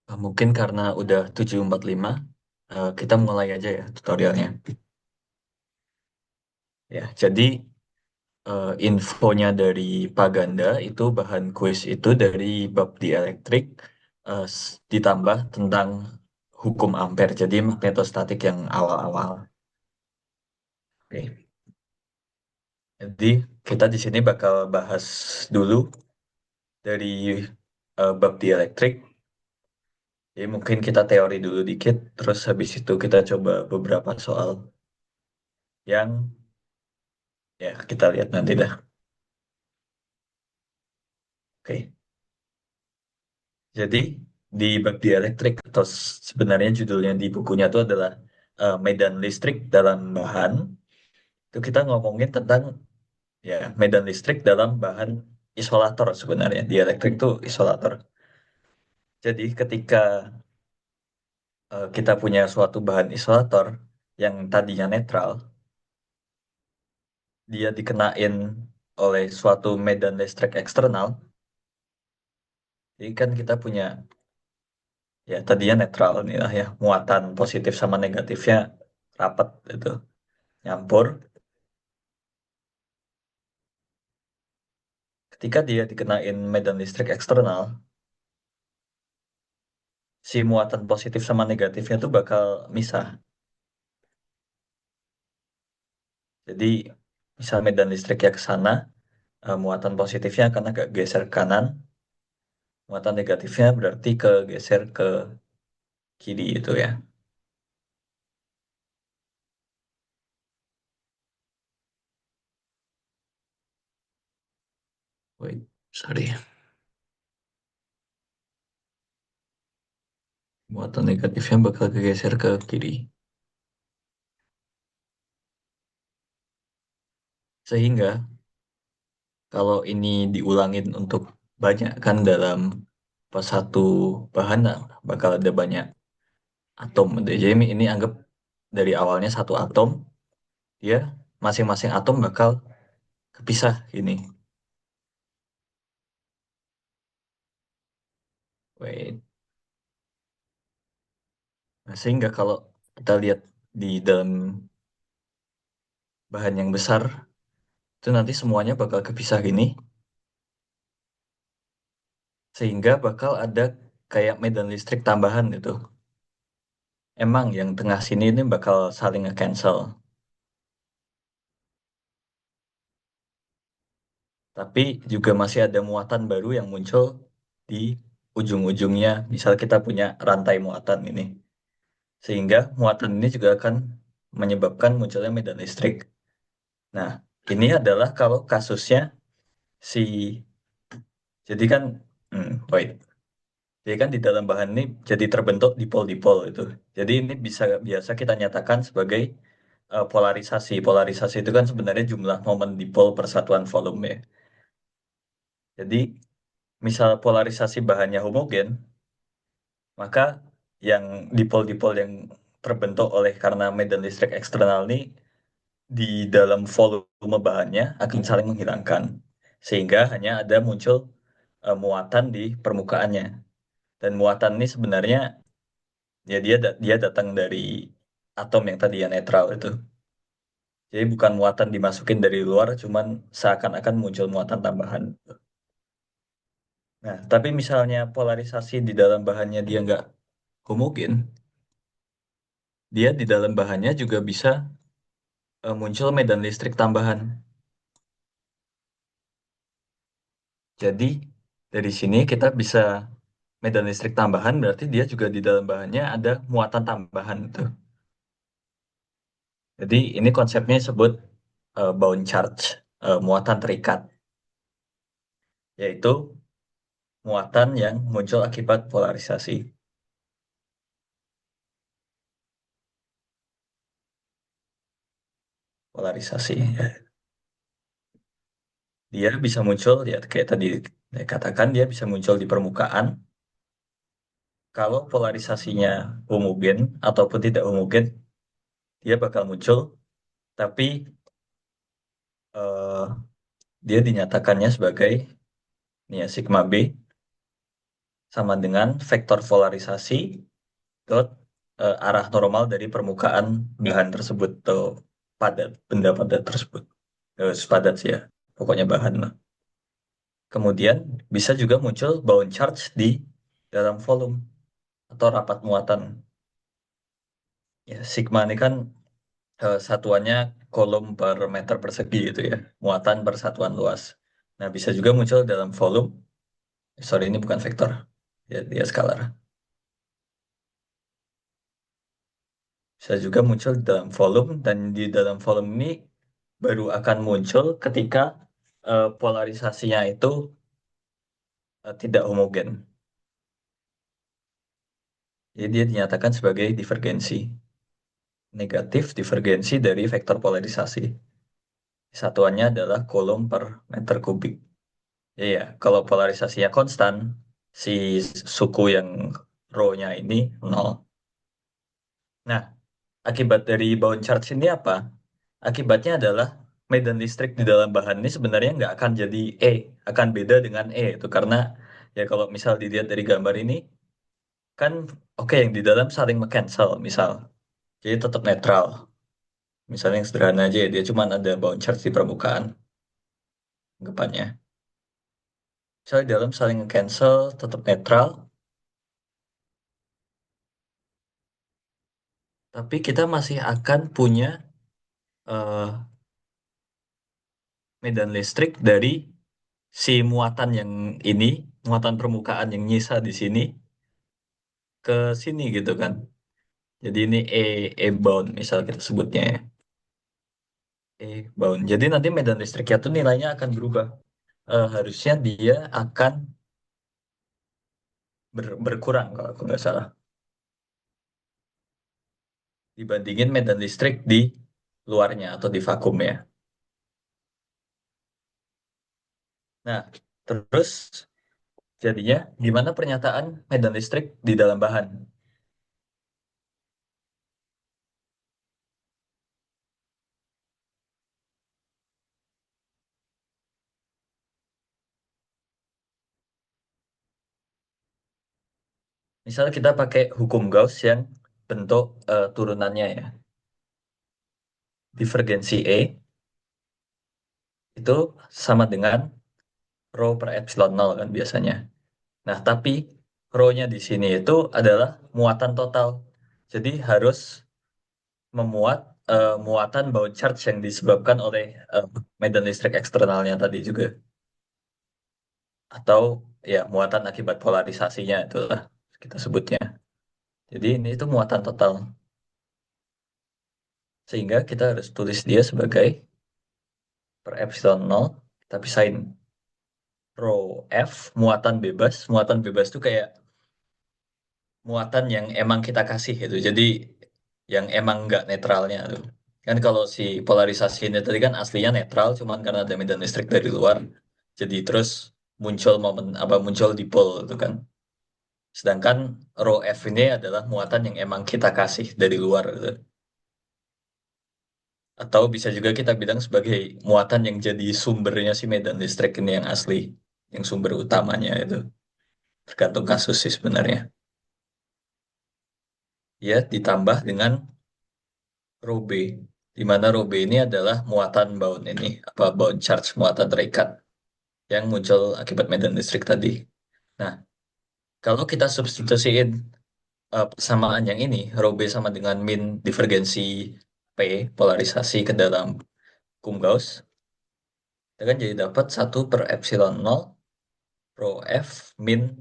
Mungkin karena udah 7.45, kita mulai aja ya tutorialnya. Ya, jadi infonya dari Pak Ganda itu bahan kuis itu dari bab dielektrik ditambah tentang hukum ampere. Jadi magnetostatik yang awal-awal. Oke. Jadi kita di sini bakal bahas dulu dari bab dielektrik. Jadi mungkin kita teori dulu dikit, terus habis itu kita coba beberapa soal yang ya kita lihat nanti dah. Oke. Jadi di bab dielektrik atau sebenarnya judulnya di bukunya itu adalah medan listrik dalam bahan. Itu kita ngomongin tentang ya medan listrik dalam bahan isolator sebenarnya. Dielektrik itu isolator. Jadi ketika kita punya suatu bahan isolator yang tadinya netral, dia dikenain oleh suatu medan listrik eksternal. Jadi kan kita punya ya tadinya netral nih lah ya, muatan positif sama negatifnya rapat itu nyampur. Ketika dia dikenain medan listrik eksternal, si muatan positif sama negatifnya tuh bakal misah. Jadi, misal medan listriknya ke sana, muatan positifnya akan agak geser ke kanan, muatan negatifnya berarti ke geser ke kiri itu ya. Wait, sorry. Muatan negatifnya bakal kegeser ke kiri. Sehingga kalau ini diulangin untuk banyak kan dalam pas satu bahan, nah, bakal ada banyak atom. Jadi ini anggap dari awalnya satu atom, dia masing-masing atom bakal kepisah ini. Wait. Nah, sehingga kalau kita lihat di dalam bahan yang besar, itu nanti semuanya bakal kepisah gini, sehingga bakal ada kayak medan listrik tambahan gitu. Emang yang tengah sini ini bakal saling nge-cancel. Tapi juga masih ada muatan baru yang muncul di ujung-ujungnya. Misal kita punya rantai muatan ini. Sehingga muatan ini juga akan menyebabkan munculnya medan listrik. Nah, ini adalah kalau kasusnya si, jadi kan, wait. Jadi kan di dalam bahan ini jadi terbentuk dipol-dipol itu. Jadi ini bisa biasa kita nyatakan sebagai polarisasi. Polarisasi itu kan sebenarnya jumlah momen dipol persatuan volume ya. Jadi misal polarisasi bahannya homogen, maka yang dipol-dipol yang terbentuk oleh karena medan listrik eksternal ini di dalam volume bahannya akan saling menghilangkan. Sehingga hanya ada muncul muatan di permukaannya. Dan muatan ini sebenarnya ya dia datang dari atom yang tadi ya netral itu. Jadi bukan muatan dimasukin dari luar, cuman seakan-akan muncul muatan tambahan. Nah, tapi misalnya polarisasi di dalam bahannya dia nggak homogen, dia di dalam bahannya juga bisa muncul medan listrik tambahan. Jadi dari sini kita bisa medan listrik tambahan berarti dia juga di dalam bahannya ada muatan tambahan itu. Jadi ini konsepnya disebut bound charge, muatan terikat, yaitu muatan yang muncul akibat polarisasi. Polarisasi ya. Dia bisa muncul ya kayak tadi saya katakan dia bisa muncul di permukaan kalau polarisasinya homogen ataupun tidak homogen dia bakal muncul tapi eh, dia dinyatakannya sebagai ini ya sigma B sama dengan vektor polarisasi dot arah normal dari permukaan bahan tersebut atau padat, benda padat tersebut. Padat sih ya, pokoknya bahan lah. Kemudian bisa juga muncul bound charge di dalam volume atau rapat muatan. Ya, sigma ini kan satuannya kolom per meter persegi gitu ya, muatan per satuan luas. Nah, bisa juga muncul dalam volume. Sorry, ini bukan vektor, ya dia skalar. Bisa juga muncul di dalam volume dan di dalam volume ini baru akan muncul ketika polarisasinya itu tidak homogen. Jadi dia dinyatakan sebagai divergensi. Negatif divergensi dari vektor polarisasi. Satuannya adalah kolom per meter kubik. Iya, kalau polarisasinya konstan, si suku yang rho-nya ini nol. Nah, akibat dari bound charge ini apa? Akibatnya adalah medan listrik di dalam bahan ini sebenarnya nggak akan jadi E, akan beda dengan E itu karena ya kalau misal dilihat dari gambar ini kan oke yang di dalam saling cancel misal, jadi tetap netral. Misalnya yang sederhana aja ya, dia cuma ada bound charge di permukaan anggapannya. Misalnya di dalam saling cancel tetap netral, tapi kita masih akan punya eh, medan listrik dari si muatan yang ini, muatan permukaan yang nyisa di sini ke sini gitu kan. Jadi ini E bound misal kita sebutnya ya. E bound. Jadi nanti medan listriknya tuh nilainya akan berubah. Harusnya dia akan berkurang kalau aku nggak salah dibandingin medan listrik di luarnya atau di vakum ya. Nah, terus jadinya gimana pernyataan medan listrik di dalam bahan? Misalnya kita pakai hukum Gauss yang bentuk turunannya ya. Divergensi E itu sama dengan rho per epsilon nol kan biasanya. Nah, tapi rho-nya di sini itu adalah muatan total. Jadi harus memuat muatan bound charge yang disebabkan oleh eh, medan listrik eksternalnya tadi juga. Atau ya muatan akibat polarisasinya itulah kita sebutnya. Jadi ini itu muatan total. Sehingga kita harus tulis dia sebagai per epsilon nol kita pisahin rho F muatan bebas. Muatan bebas itu kayak muatan yang emang kita kasih itu. Jadi yang emang nggak netralnya tuh. Kan kalau si polarisasi ini tadi kan aslinya netral, cuman karena ada medan listrik dari luar, jadi terus muncul momen apa muncul dipol itu kan. Sedangkan rho F ini adalah muatan yang emang kita kasih dari luar gitu. Atau bisa juga kita bilang sebagai muatan yang jadi sumbernya si medan listrik ini yang asli, yang sumber utamanya itu. Tergantung kasus sih sebenarnya. Ya, ditambah dengan rho B, di mana rho B ini adalah muatan bound ini, apa bound charge, muatan terikat yang muncul akibat medan listrik tadi. Nah, kalau kita substitusiin persamaan yang ini, rho B sama dengan min divergensi P, polarisasi ke dalam hukum Gauss, kita kan jadi dapat satu per epsilon nol rho F min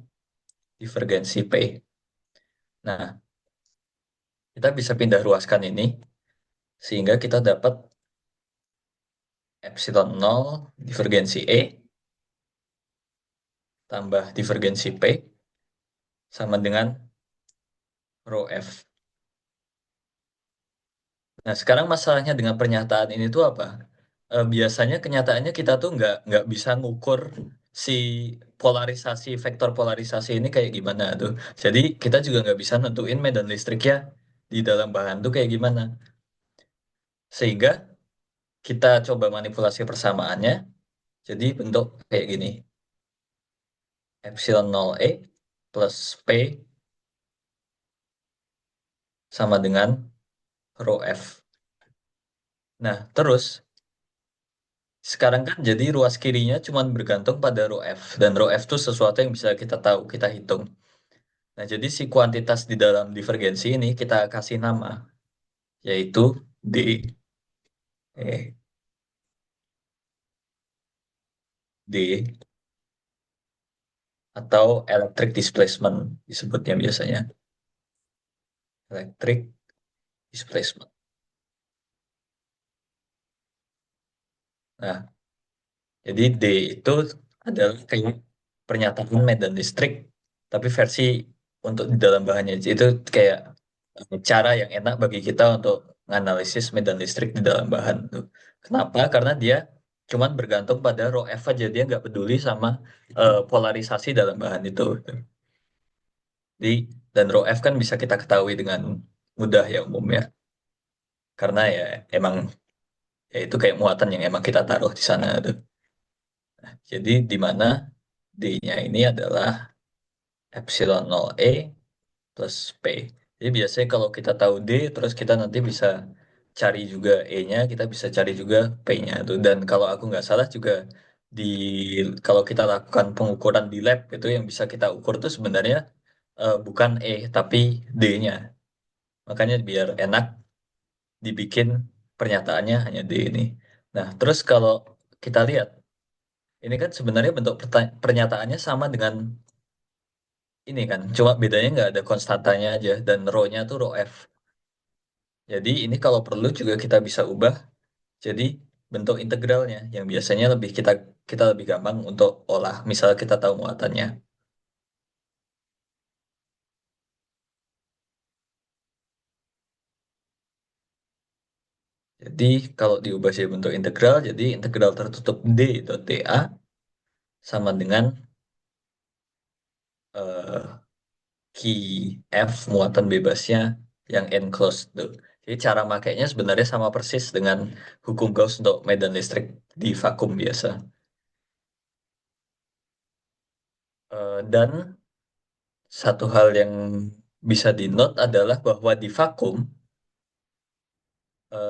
divergensi P. Nah, kita bisa pindah ruaskan ini, sehingga kita dapat epsilon nol divergensi E tambah divergensi P sama dengan rho F. Nah, sekarang masalahnya dengan pernyataan ini tuh apa? Biasanya kenyataannya kita tuh nggak bisa ngukur si polarisasi, vektor polarisasi ini kayak gimana tuh. Jadi kita juga nggak bisa nentuin medan listriknya di dalam bahan tuh kayak gimana. Sehingga kita coba manipulasi persamaannya, jadi bentuk kayak gini. Epsilon nol E plus P sama dengan rho F. Nah, terus sekarang kan jadi ruas kirinya cuma bergantung pada rho F. Dan rho F itu sesuatu yang bisa kita tahu, kita hitung. Nah, jadi si kuantitas di dalam divergensi ini kita kasih nama, yaitu D. D atau electric displacement disebutnya biasanya. Electric displacement. Nah, jadi D itu adalah kayak pernyataan medan listrik, tapi versi untuk di dalam bahannya. Itu kayak cara yang enak bagi kita untuk menganalisis medan listrik di dalam bahan tuh. Kenapa? Karena dia cuman bergantung pada rho F aja, dia nggak peduli sama polarisasi dalam bahan itu. Jadi, dan rho F kan bisa kita ketahui dengan mudah ya umumnya. Karena ya emang ya itu kayak muatan yang emang kita taruh di sana tuh. Jadi di mana D-nya ini adalah epsilon 0 E plus P. Jadi biasanya kalau kita tahu D, terus kita nanti bisa cari juga E-nya, kita bisa cari juga P-nya tuh. Dan kalau aku nggak salah juga di kalau kita lakukan pengukuran di lab itu yang bisa kita ukur tuh sebenarnya bukan E tapi D-nya. Makanya biar enak dibikin pernyataannya hanya D ini. Nah, terus kalau kita lihat ini kan sebenarnya bentuk pernyataannya sama dengan ini kan, cuma bedanya nggak ada konstantanya aja dan rho-nya tuh rho F. Jadi ini kalau perlu juga kita bisa ubah jadi bentuk integralnya yang biasanya lebih kita kita lebih gampang untuk olah. Misal kita tahu muatannya. Jadi kalau diubah jadi bentuk integral, jadi integral tertutup D itu dA sama dengan eh, Ki F muatan bebasnya yang enclosed tuh. Jadi cara makainya sebenarnya sama persis dengan hukum Gauss untuk medan listrik di vakum biasa. Dan satu hal yang bisa di-note adalah bahwa di vakum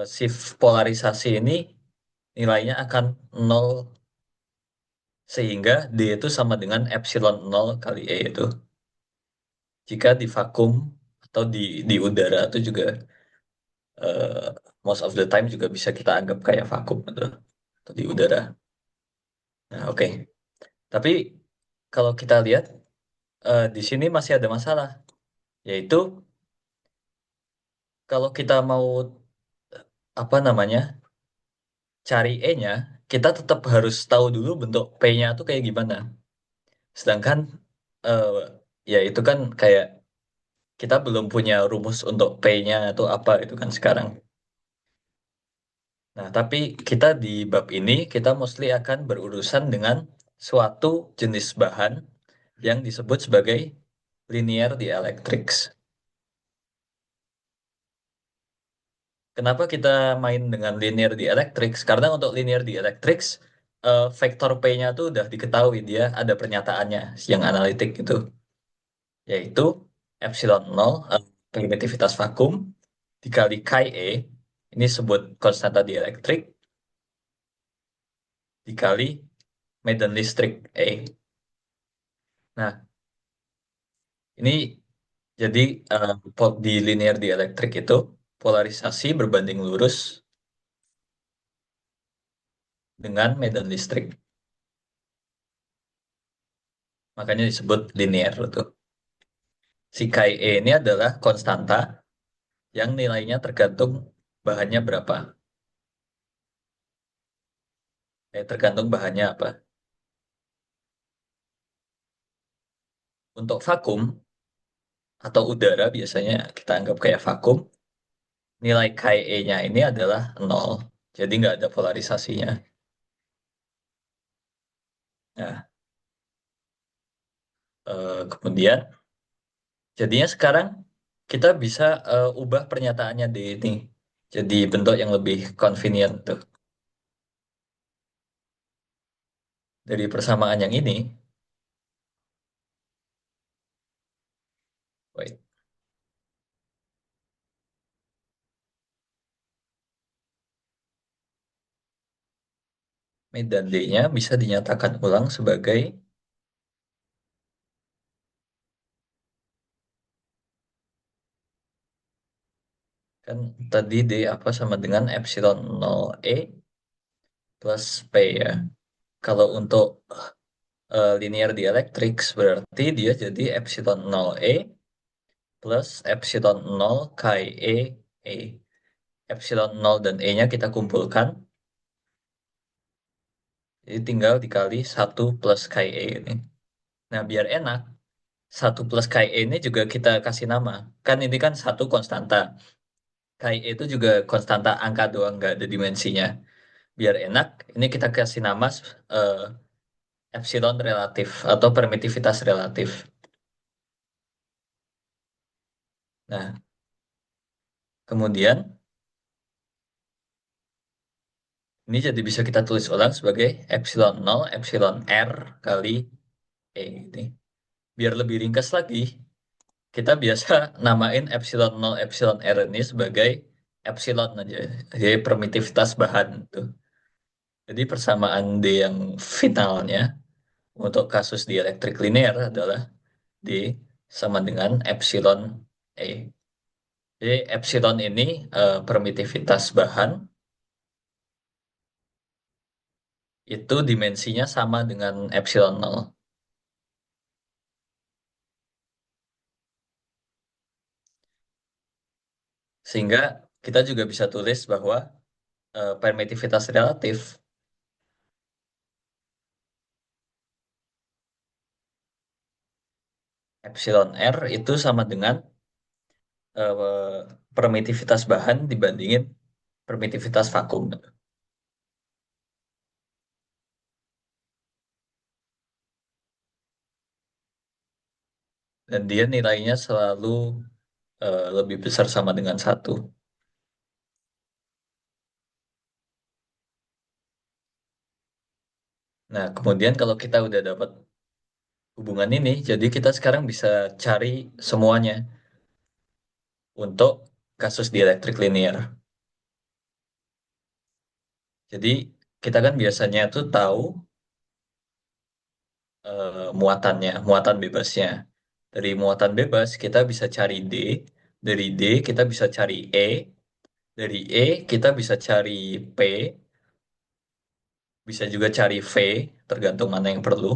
shift polarisasi ini nilainya akan nol sehingga D itu sama dengan epsilon nol kali E itu. Jika di vakum atau di udara itu juga eh, most of the time juga bisa kita anggap kayak vakum gitu, atau di udara. Nah, oke. Tapi kalau kita lihat di sini masih ada masalah, yaitu kalau kita mau apa namanya cari E-nya, kita tetap harus tahu dulu bentuk P-nya itu kayak gimana. Sedangkan eh, ya itu kan kayak kita belum punya rumus untuk P-nya itu apa itu kan sekarang. Nah, tapi kita di bab ini kita mostly akan berurusan dengan suatu jenis bahan yang disebut sebagai linear dielectrics. Kenapa kita main dengan linear dielectrics? Karena untuk linear dielectrics, vektor P-nya tuh udah diketahui dia ada pernyataannya yang analitik itu, yaitu epsilon 0 permitivitas vakum dikali chi E, ini sebut konstanta dielektrik, dikali medan listrik E. Nah, ini jadi di linear dielectric itu polarisasi berbanding lurus dengan medan listrik. Makanya disebut linear itu. Si chi E ini adalah konstanta yang nilainya tergantung bahannya berapa. Tergantung bahannya apa. Untuk vakum atau udara biasanya kita anggap kayak vakum, nilai chi E-nya ini adalah nol. Jadi nggak ada polarisasinya. Nah, kemudian jadinya sekarang kita bisa ubah pernyataannya di ini. Jadi bentuk yang lebih convenient tuh. Dari persamaan yang ini, dan D-nya bisa dinyatakan ulang sebagai, kan tadi D apa sama dengan epsilon 0 E plus P ya. Kalau untuk linear dielektrik berarti dia jadi epsilon 0 E plus epsilon 0 Chi E E. Epsilon 0 dan E-nya kita kumpulkan, jadi tinggal dikali 1 plus Chi E ini. Nah, biar enak, 1 plus Chi E ini juga kita kasih nama. Kan ini kan satu konstanta. Chi E itu juga konstanta angka doang, nggak ada dimensinya. Biar enak, ini kita kasih nama eh, epsilon relatif atau permitivitas relatif. Nah, kemudian ini jadi bisa kita tulis ulang sebagai epsilon 0, epsilon R kali E. Ini. Biar lebih ringkas lagi, kita biasa namain epsilon 0, epsilon R ini sebagai epsilon aja. Jadi permitivitas bahan. Tuh. Jadi persamaan D yang finalnya untuk kasus dielektrik linear adalah D sama dengan epsilon E. Jadi epsilon ini permitivitas bahan itu dimensinya sama dengan epsilon 0. Sehingga kita juga bisa tulis bahwa permitivitas relatif epsilon R itu sama dengan permitivitas bahan dibandingin permitivitas vakum. Dan dia nilainya selalu lebih besar sama dengan satu. Nah, kemudian kalau kita udah dapat hubungan ini, jadi kita sekarang bisa cari semuanya untuk kasus dielektrik linear. Jadi kita kan biasanya tuh tahu muatannya, muatan bebasnya. Dari muatan bebas kita bisa cari D, dari D kita bisa cari E, dari E kita bisa cari P, bisa juga cari V, tergantung mana yang perlu.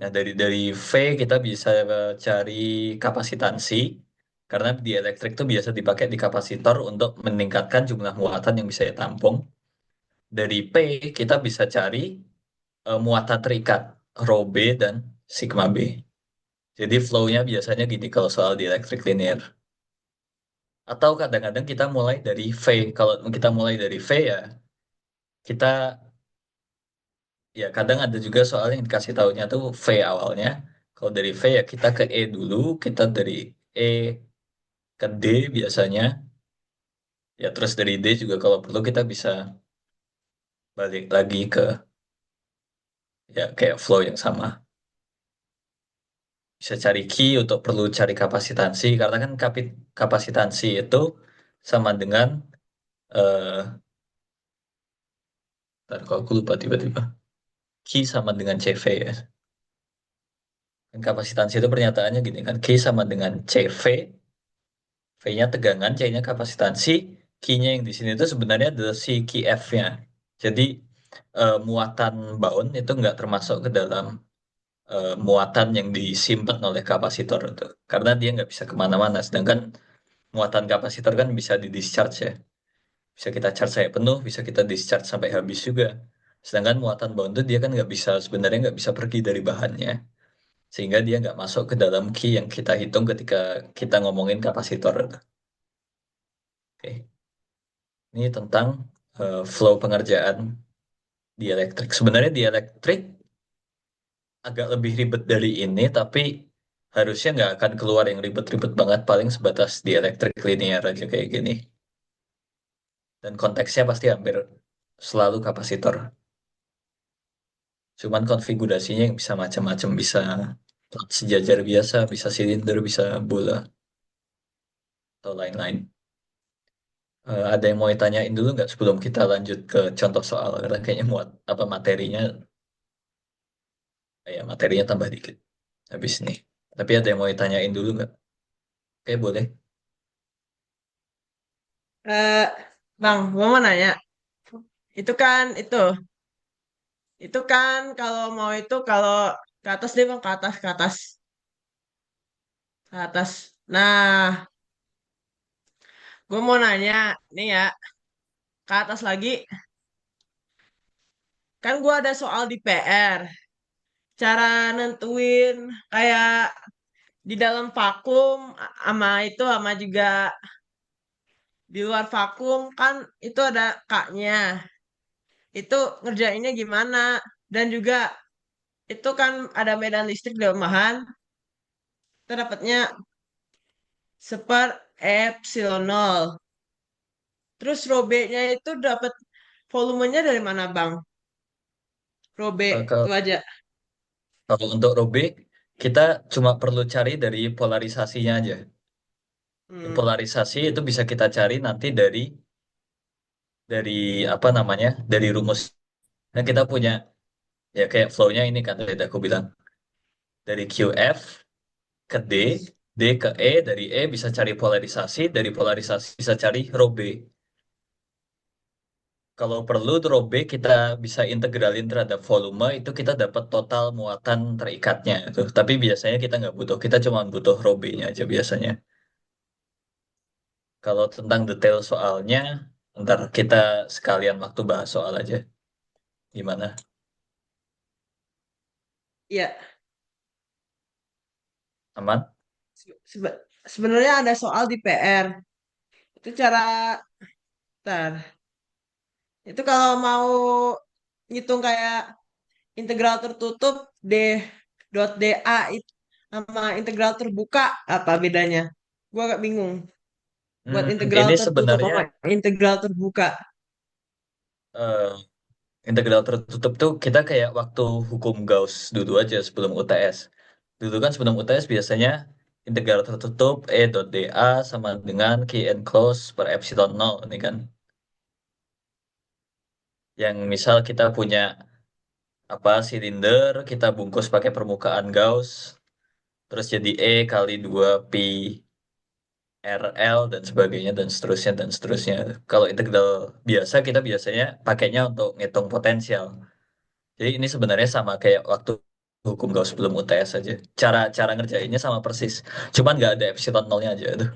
Nah, dari V kita bisa cari kapasitansi, karena dielektrik itu biasa dipakai di kapasitor untuk meningkatkan jumlah muatan yang bisa ditampung. Dari P kita bisa cari muatan terikat, rho B dan sigma B. Jadi flow-nya biasanya gini kalau soal dielektrik linear. Atau kadang-kadang kita mulai dari V. Kalau kita mulai dari V ya, kita ya kadang ada juga soal yang dikasih taunya tuh V awalnya. Kalau dari V ya kita ke E dulu, kita dari E ke D biasanya. Ya terus dari D juga kalau perlu kita bisa balik lagi ke ya kayak flow yang sama. Bisa cari key untuk perlu cari kapasitansi karena kan kapasitansi itu sama dengan eh ntar kalau aku lupa tiba-tiba. Key sama dengan CV ya. Dan kapasitansi itu pernyataannya gini kan, Q sama dengan CV, V-nya tegangan, C-nya kapasitansi, Q-nya yang di sini itu sebenarnya adalah si QF-nya. Jadi muatan bound itu nggak termasuk ke dalam muatan yang disimpan oleh kapasitor itu. Karena dia nggak bisa kemana-mana. Sedangkan muatan kapasitor kan bisa di-discharge ya. Bisa kita charge sampai penuh, bisa kita discharge sampai habis juga. Sedangkan muatan bound itu dia kan nggak bisa, sebenarnya nggak bisa pergi dari bahannya. Sehingga dia nggak masuk ke dalam key yang kita hitung ketika kita ngomongin kapasitor. Oke. Ini tentang flow pengerjaan dielektrik. Sebenarnya dielektrik agak lebih ribet dari ini, tapi harusnya nggak akan keluar yang ribet-ribet banget, paling sebatas dielektrik linear aja kayak gini. Dan konteksnya pasti hampir selalu kapasitor. Cuman konfigurasinya yang bisa macam-macam, bisa sejajar biasa, bisa silinder, bisa bola, atau lain-lain. Ada yang mau ditanyain dulu nggak sebelum kita lanjut ke contoh soal? Karena kayaknya muat apa materinya, ya materinya tambah dikit habis nih. Tapi ada yang mau ditanyain dulu nggak? Oke, boleh. Eh, Bang, gua mau nanya. Itu kan itu kan kalau mau itu kalau ke atas deh bang, ke atas. Nah, gue mau nanya, nih ya, ke atas lagi. Kan gue ada soal di PR. Cara nentuin kayak di dalam vakum sama itu sama juga di luar vakum kan itu ada kaknya. Itu ngerjainnya gimana? Dan juga itu kan ada medan listrik di rumahan. Kita dapatnya seper epsilon nol. Terus robenya itu dapat volumenya dari mana, Bang? Robe itu Kalau aja. kalau untuk Rubik, kita cuma perlu cari dari polarisasinya aja. Hmm. Polarisasi itu bisa kita cari nanti dari apa namanya? Dari rumus. Nah, kita punya ya kayak flow-nya ini kan tadi aku bilang dari QF ke D ke dari E bisa cari polarisasi, dari polarisasi bisa cari rho B. Kalau perlu rho B kita bisa integralin terhadap volume, itu kita dapat total muatan terikatnya itu. Tapi biasanya kita nggak butuh, kita cuma butuh rho B-nya aja biasanya. Kalau tentang detail soalnya, ntar kita sekalian waktu bahas soal aja. Gimana? Iya, Aman? sebenarnya ada soal di PR. Itu cara tar. Itu kalau mau ngitung kayak integral tertutup D dot DA sama integral terbuka apa bedanya? Gua agak bingung buat integral Ini tertutup sebenarnya sama integral terbuka. eh, integral tertutup tuh kita kayak waktu hukum Gauss dulu aja sebelum UTS. Dulu kan sebelum UTS biasanya integral tertutup E dot dA sama dengan Q enclosed per epsilon nol ini kan. Yang misal kita punya apa silinder, kita bungkus pakai permukaan Gauss, terus jadi E kali 2 pi RL dan sebagainya dan seterusnya dan seterusnya. Kalau integral biasa kita biasanya pakainya untuk ngitung potensial. Jadi ini sebenarnya sama kayak waktu hukum Gauss sebelum UTS aja. Cara cara ngerjainnya sama persis. Cuman nggak ada epsilon nolnya aja tuh.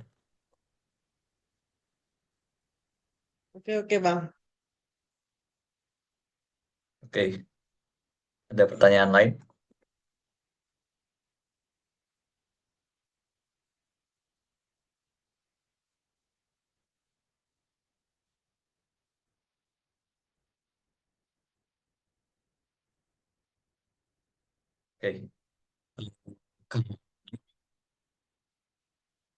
Oke oke Bang. Oke, ada pertanyaan lain? Oke.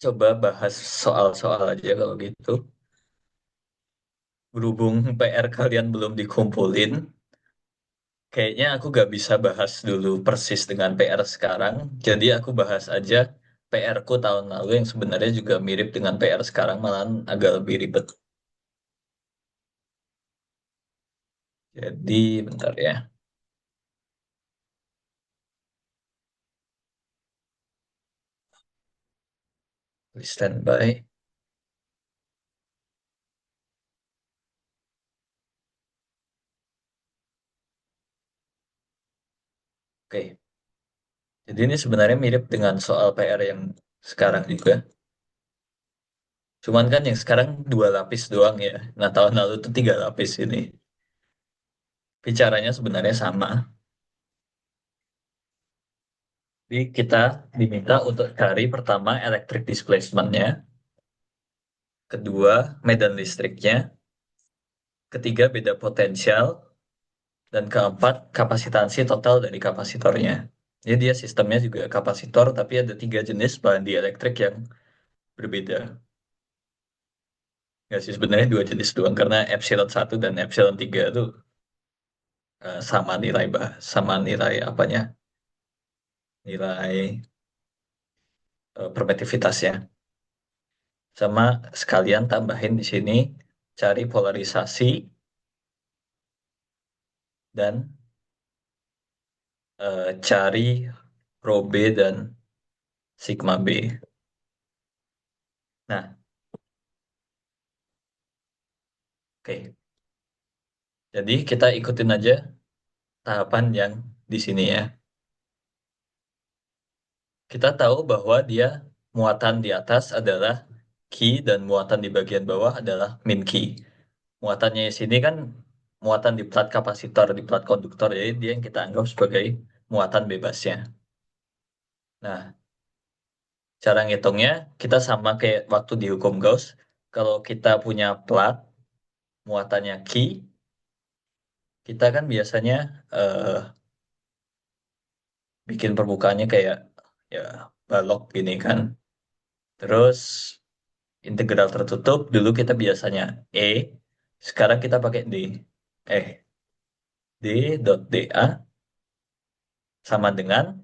Coba bahas soal-soal aja kalau gitu. Berhubung PR kalian belum dikumpulin, kayaknya aku gak bisa bahas dulu persis dengan PR sekarang. Jadi aku bahas aja PR ku tahun lalu yang sebenarnya juga mirip dengan PR sekarang, malahan agak lebih ribet. Jadi bentar ya. Please stand by. Oke. Jadi ini sebenarnya mirip dengan soal PR yang sekarang juga. Cuman kan yang sekarang dua lapis doang ya. Nah tahun lalu tuh tiga lapis ini. Bicaranya sebenarnya sama. Jadi kita diminta untuk cari pertama electric displacement-nya, kedua medan listriknya, ketiga beda potensial, dan keempat kapasitansi total dari kapasitornya. Jadi dia sistemnya juga kapasitor, tapi ada tiga jenis bahan dieelektrik yang berbeda. Nggak sih, sebenarnya dua jenis doang, karena epsilon satu dan epsilon 3 itu sama nilai sama nilai apanya, nilai permitivitasnya. Sama sekalian tambahin di sini, cari polarisasi, dan cari rho B dan sigma B. Nah, oke. Jadi kita ikutin aja tahapan yang di sini ya. Kita tahu bahwa dia muatan di atas adalah Ki dan muatan di bagian bawah adalah min Ki. Muatannya di sini kan muatan di plat kapasitor, di plat konduktor, jadi dia yang kita anggap sebagai muatan bebasnya. Nah, cara ngitungnya kita sama kayak waktu di hukum Gauss. Kalau kita punya plat muatannya Ki, kita kan biasanya eh, bikin permukaannya kayak ya balok gini kan. Terus integral tertutup dulu kita biasanya E, sekarang kita pakai D. Eh, D dot dA sama dengan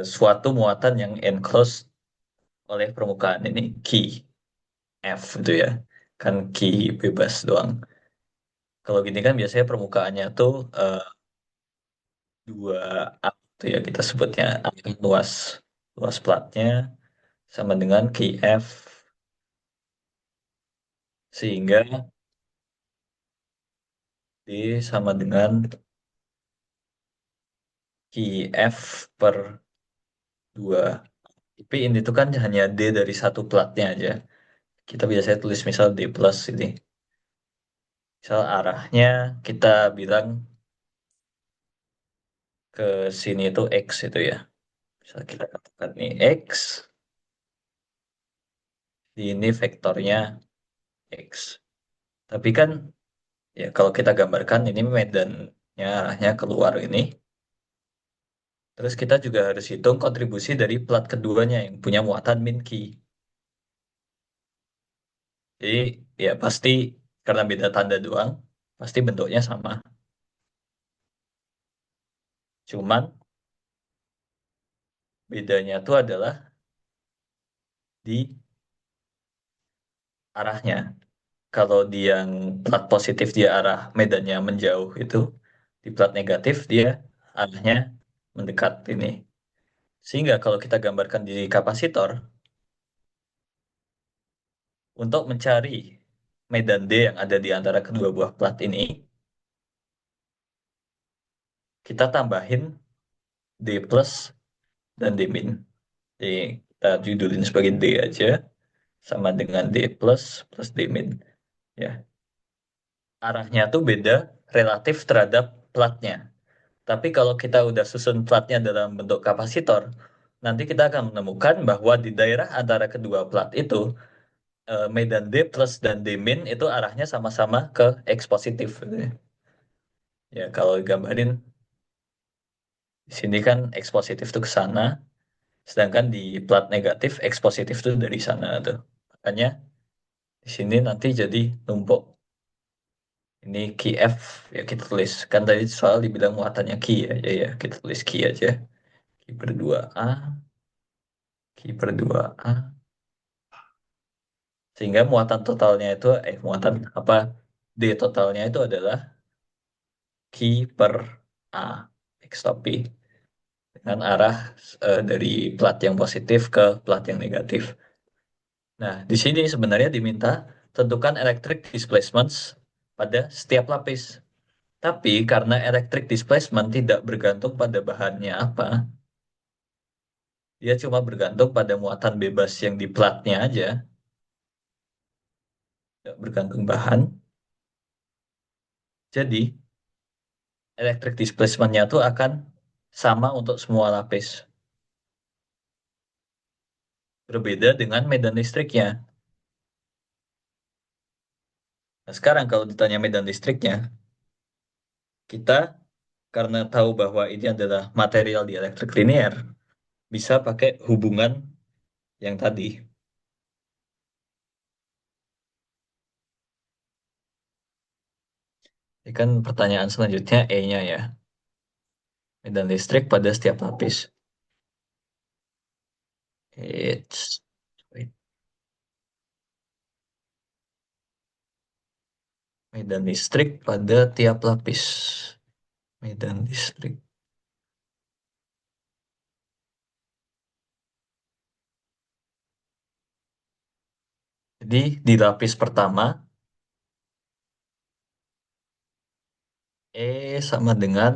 suatu muatan yang enclosed oleh permukaan ini Ki F gitu ya. Kan Ki bebas doang. Kalau gini kan biasanya permukaannya tuh dua A gitu ya kita sebutnya A kan luas luas platnya sama dengan Ki F sehingga D sama dengan Ki F per 2. Tapi ini tuh kan hanya D dari satu platnya aja. Kita biasanya tulis misal D plus ini. Misal arahnya kita bilang ke sini itu X itu ya. Misal kita katakan ini X, ini vektornya X. Tapi kan ya kalau kita gambarkan ini medannya arahnya keluar ini. Terus kita juga harus hitung kontribusi dari plat keduanya yang punya muatan min Ki. Jadi ya pasti karena beda tanda doang, pasti bentuknya sama. Cuman bedanya tuh adalah di arahnya. Kalau di yang plat positif dia arah medannya menjauh itu, di plat negatif dia arahnya mendekat ini. Sehingga kalau kita gambarkan di kapasitor, untuk mencari medan D yang ada di antara kedua buah plat ini, kita tambahin D plus dan D min. Jadi kita judulin sebagai D aja, sama dengan D plus plus D min. Ya, arahnya tuh beda relatif terhadap platnya. Tapi kalau kita udah susun platnya dalam bentuk kapasitor, nanti kita akan menemukan bahwa di daerah antara kedua plat itu, medan D plus dan D min itu arahnya sama-sama ke X positif. Gitu ya. Ya, kalau gambarin di sini kan X positif tuh ke sana, sedangkan di plat negatif X positif tuh dari sana tuh. Makanya di sini nanti jadi numpuk. Ini key F ya kita tulis. Kan tadi soal dibilang muatannya key ya, ya kita tulis key aja. Key per 2A, key per 2A. Sehingga muatan totalnya itu, muatan apa, D totalnya itu adalah Q per A, X topi. Dengan arah dari plat yang positif ke plat yang negatif. Nah, di sini sebenarnya diminta tentukan electric displacements pada setiap lapis. Tapi karena electric displacement tidak bergantung pada bahannya apa, dia cuma bergantung pada muatan bebas yang di platnya aja, tidak bergantung bahan. Jadi, electric displacement-nya tuh akan sama untuk semua lapis. Berbeda dengan medan listriknya. Nah, sekarang kalau ditanya medan listriknya, kita karena tahu bahwa ini adalah material di elektrik linear, bisa pakai hubungan yang tadi. Ini kan pertanyaan selanjutnya E-nya ya. Medan listrik pada setiap lapis. It's, wait. Medan listrik pada tiap lapis. Medan listrik. Jadi di lapis pertama, E sama dengan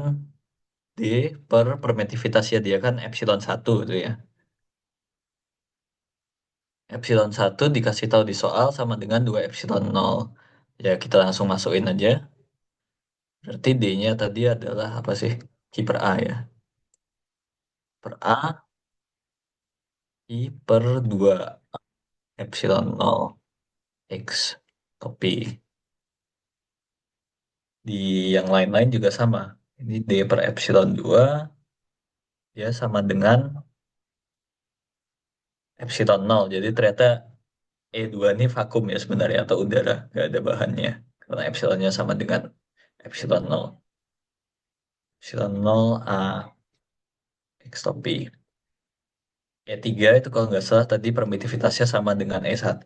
D per permitivitasnya dia kan epsilon satu itu ya. Epsilon satu dikasih tahu di soal sama dengan 2 epsilon nol. Ya kita langsung masukin aja. Berarti D-nya tadi adalah apa sih? Q per A ya. Per A, I per 2 epsilon nol X. Tapi di yang lain-lain juga sama. Ini D per epsilon 2 ya sama dengan epsilon nol. Jadi ternyata E2 ini vakum ya sebenarnya atau udara, nggak ada bahannya. Karena epsilonnya sama dengan epsilon nol. Epsilon nol A X topi. E3 itu kalau nggak salah tadi permitivitasnya sama dengan E1.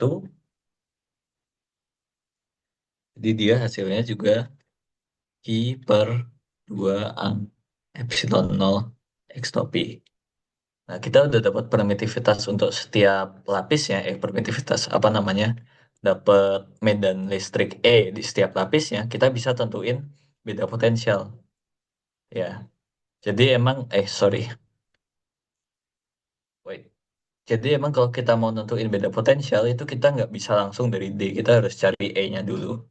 Jadi dia hasilnya juga Q per 2A epsilon nol X topi. Nah, kita udah dapat permitivitas untuk setiap lapisnya, permitivitas apa namanya, dapat medan listrik E di setiap lapisnya, kita bisa tentuin beda potensial. Ya, jadi emang, sorry, wait. Jadi emang kalau kita mau nentuin beda potensial, itu kita nggak bisa langsung dari D, kita harus cari E-nya dulu.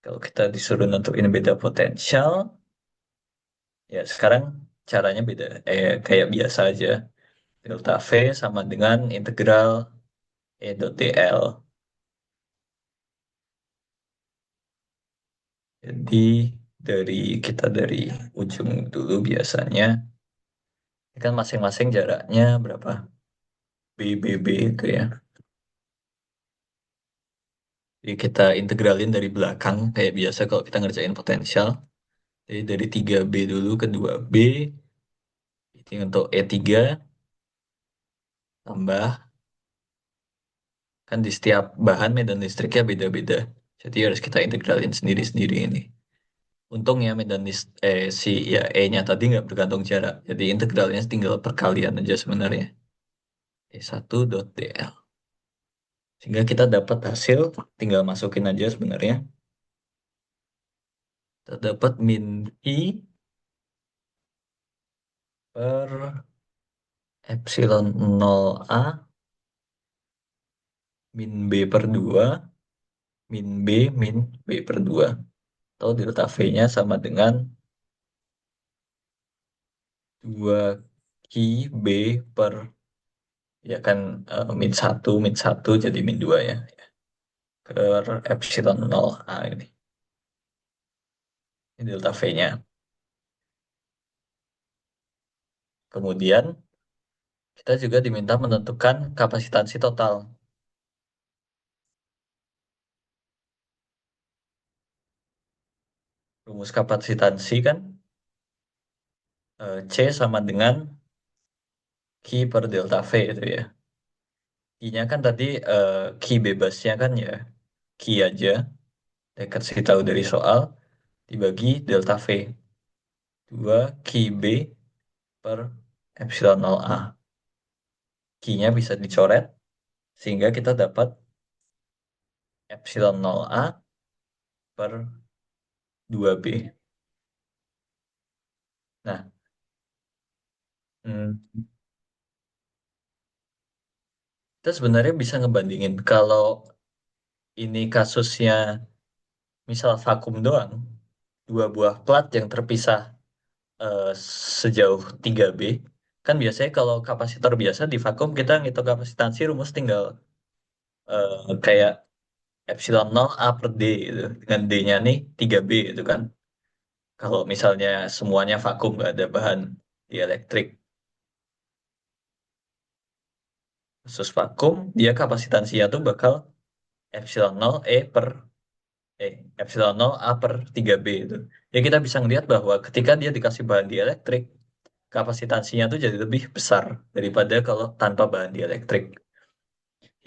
Kalau kita disuruh nentuin beda potensial, ya sekarang caranya beda, kayak biasa aja. Delta V sama dengan integral E dot dl. Jadi dari ujung dulu biasanya, ini kan masing-masing jaraknya berapa? B itu ya. Jadi kita integralin dari belakang kayak biasa kalau kita ngerjain potensial. Jadi dari 3B dulu ke 2B, ini untuk E3 tambah, kan di setiap bahan medan listriknya beda-beda. Jadi harus kita integralin sendiri-sendiri ini. Untungnya si ya E-nya tadi nggak bergantung jarak. Jadi integralnya tinggal perkalian aja sebenarnya. E1 dot dl. Sehingga kita dapat hasil, tinggal masukin aja sebenarnya. Kita dapat min I per epsilon 0A min B per 2 min B min B per 2. Atau delta V-nya sama dengan 2 Ki B per, ya kan, min satu jadi min 2 ya. Per epsilon 0A ini. Ini delta V-nya. Kemudian kita juga diminta menentukan kapasitansi total. Rumus kapasitansi kan C sama dengan Q per delta V itu ya. Q-nya kan tadi Q bebasnya kan ya Q aja. Dikasih tahu dari soal dibagi delta V. 2 Q B per epsilon 0A. Q-nya bisa dicoret sehingga kita dapat epsilon 0A per 2B. Nah, hmm, kita sebenarnya bisa ngebandingin kalau ini kasusnya misal vakum doang, dua buah plat yang terpisah eh, sejauh 3B, kan biasanya kalau kapasitor biasa di vakum kita ngitung kapasitansi rumus tinggal kayak epsilon 0 A per D gitu. Dengan D-nya nih 3B itu kan. Kalau misalnya semuanya vakum nggak ada bahan dielektrik khusus vakum, dia kapasitansinya tuh bakal epsilon 0 E per epsilon 0 A per 3B itu. Ya kita bisa ngelihat bahwa ketika dia dikasih bahan dielektrik, kapasitansinya tuh jadi lebih besar daripada kalau tanpa bahan dielektrik.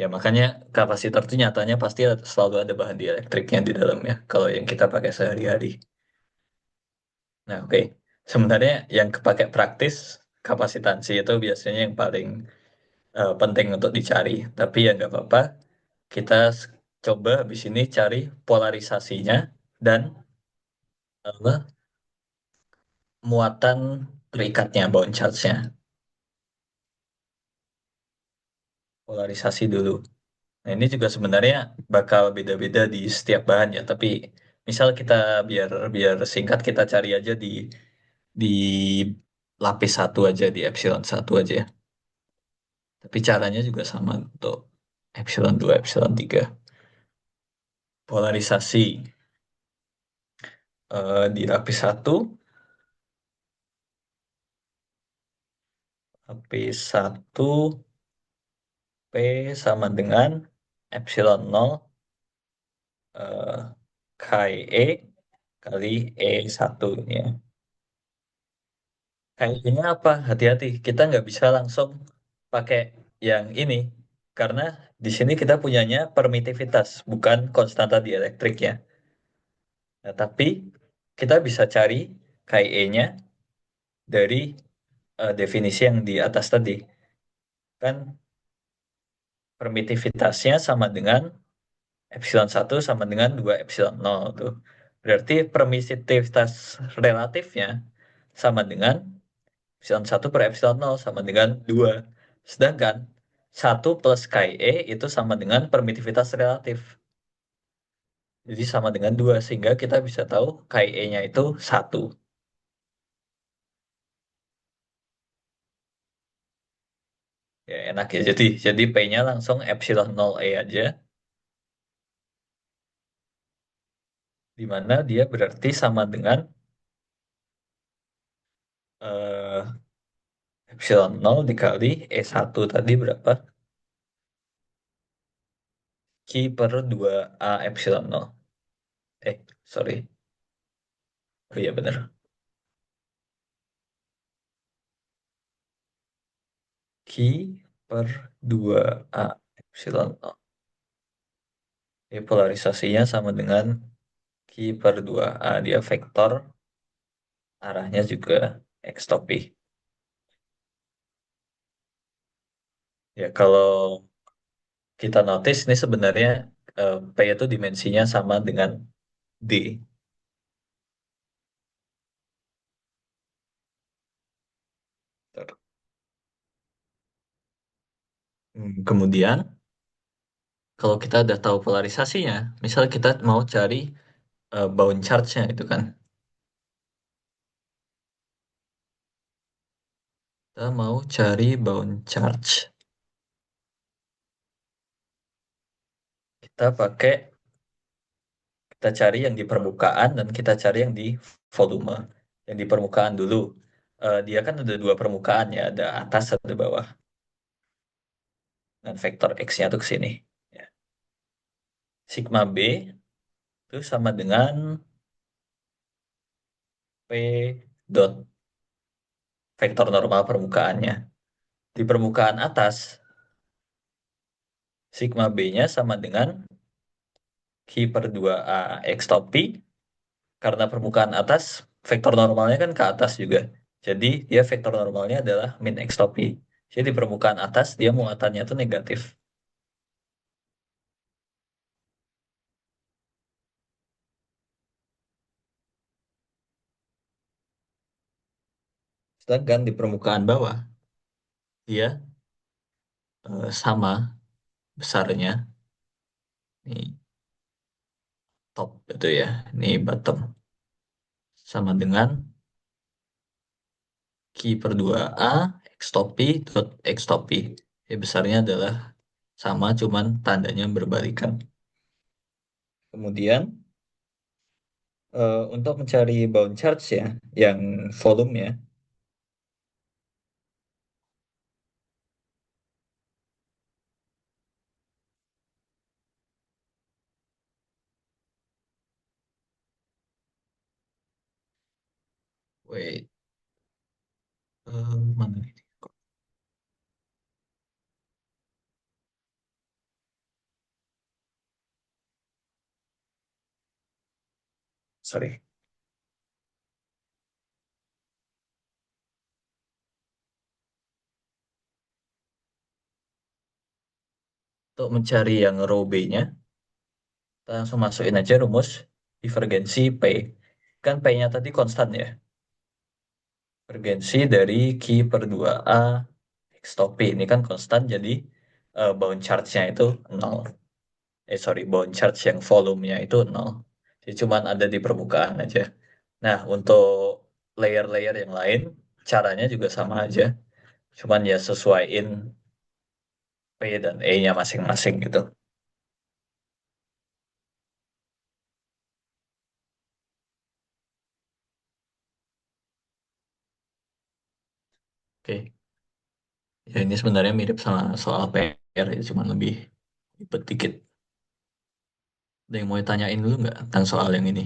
Ya makanya kapasitor itu nyatanya pasti selalu ada bahan dielektriknya di dalamnya kalau yang kita pakai sehari-hari. Nah, oke. Sebenarnya yang kepake praktis kapasitansi itu biasanya yang paling penting untuk dicari. Tapi ya nggak apa-apa. Kita coba habis ini cari polarisasinya dan apa, muatan terikatnya, bound charge-nya. Polarisasi dulu. Nah, ini juga sebenarnya bakal beda-beda di setiap bahan ya. Tapi misal kita biar biar singkat kita cari aja di lapis satu aja, di epsilon satu aja ya. Tapi caranya juga sama untuk epsilon 2 epsilon 3. Polarisasi di lapis satu, lapis satu P sama dengan epsilon nol eh, Chi E kali E1 ya. Kayaknya apa? Hati-hati, kita nggak bisa langsung pakai yang ini karena di sini kita punyanya permitivitas, bukan konstanta dielektrik ya. Nah, tapi kita bisa cari KIE-nya dari definisi yang di atas tadi. Kan permitivitasnya sama dengan epsilon satu sama dengan 2 epsilon nol tuh. Berarti permitivitas relatifnya sama dengan epsilon satu per epsilon nol sama dengan 2. Sedangkan satu plus chi e itu sama dengan permitivitas relatif. Jadi sama dengan 2 sehingga kita bisa tahu chi e-nya itu satu. Ya enak ya. Jadi P-nya langsung epsilon nol e aja di mana dia berarti sama dengan eh, epsilon nol dikali E1 tadi berapa? Q per 2A epsilon nol. Sorry. Oh iya bener. Q per 2A epsilon nol. Polarisasinya sama dengan Q per 2A. Dia vektor, arahnya juga X topi. Ya kalau kita notice ini sebenarnya P itu dimensinya sama dengan D. Kemudian kalau kita udah tahu polarisasinya, misal kita mau cari bound charge-nya itu kan. Kita mau cari bound charge. Kita pakai, kita cari yang di permukaan dan kita cari yang di volume. Yang di permukaan dulu. Dia kan ada dua permukaan ya, ada atas, ada bawah. Dan vektor X-nya tuh ke sini. Ya. Sigma B itu sama dengan P dot vektor normal permukaannya. Di permukaan atas, sigma B-nya sama dengan Q per 2A X top P. Karena permukaan atas, vektor normalnya kan ke atas juga. Jadi dia vektor normalnya adalah min X top P. Jadi di permukaan atas dia muatannya tuh negatif. Sedangkan di permukaan bawah dia sama besarnya. Ini top itu ya. Ini bottom. Sama dengan Q per 2A X top P dot X top P. Ya, besarnya adalah sama cuman tandanya berbalikan. Kemudian untuk mencari bound charge ya, yang volumenya, wait, mana ini? sorry. Untuk mencari yang row B-nya, kita langsung masukin aja rumus divergensi P. Kan P-nya tadi konstan ya. Divergensi dari Q per 2A X top P. Ini kan konstan, jadi bound charge-nya itu nol. Sorry, bound charge yang volumenya itu nol. Jadi cuman ada di permukaan aja. Nah, untuk layer-layer yang lain, caranya juga sama aja. Cuman ya sesuaiin P dan E-nya masing-masing gitu. Oke. Ya ini sebenarnya mirip sama soal PR ya, cuman lebih ribet dikit. Ada yang mau ditanyain dulu nggak tentang soal yang ini?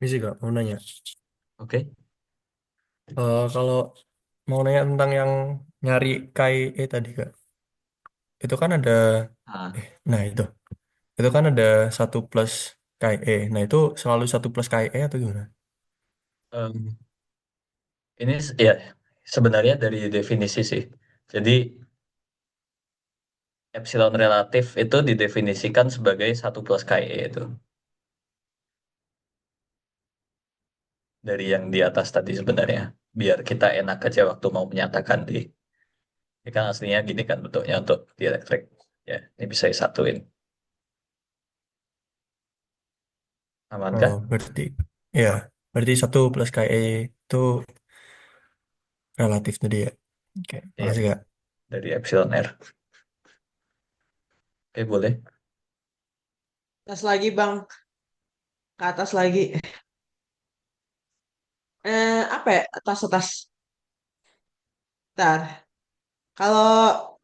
Ini sih Kak, mau nanya. Oke. Kalau mau nanya tentang yang nyari KIE tadi Kak, itu kan ada, Nah, nah itu kan ada satu plus KIE. Nah itu selalu satu plus KIE atau gimana? em, ini ya sebenarnya dari definisi sih. Jadi epsilon relatif itu didefinisikan sebagai satu plus KE itu. Dari yang di atas tadi sebenarnya. Biar kita enak aja waktu mau menyatakan di. Ini kan aslinya gini kan bentuknya untuk dielektrik. Ya, ini bisa disatuin. Aman Oh, kah? berarti satu plus KIE itu relatif tadi ya. Oke, Iya, makasih Kak. dari epsilon R. Oke, boleh. Atas lagi Bang, ke atas lagi. Apa ya? Atas-atas. Ntar, kalau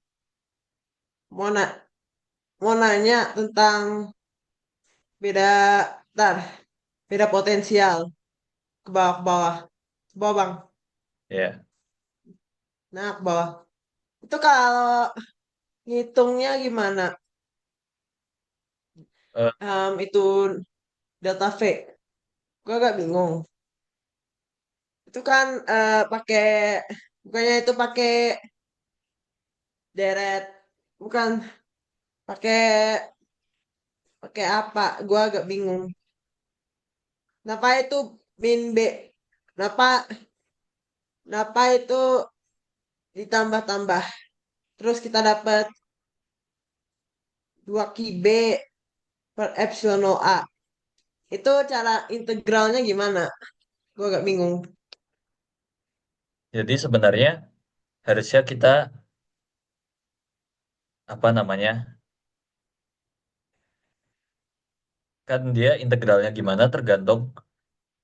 mau na mau nanya tentang beda, ntar, beda potensial ke bawah ke bawah. Ke bawah Bang. Ya. Nah, ke bawah. Itu kalau ngitungnya gimana? Eh, Itu delta V. Gue agak bingung. Itu kan pakai, bukannya itu pakai deret, bukan pakai pakai apa? Gue agak bingung. Kenapa itu min B? Kenapa kenapa itu ditambah-tambah? Terus kita dapat 2 Ki B per epsilon A. Itu cara integralnya gimana? Gue agak bingung. jadi sebenarnya harusnya kita apa namanya? Kan dia integralnya gimana tergantung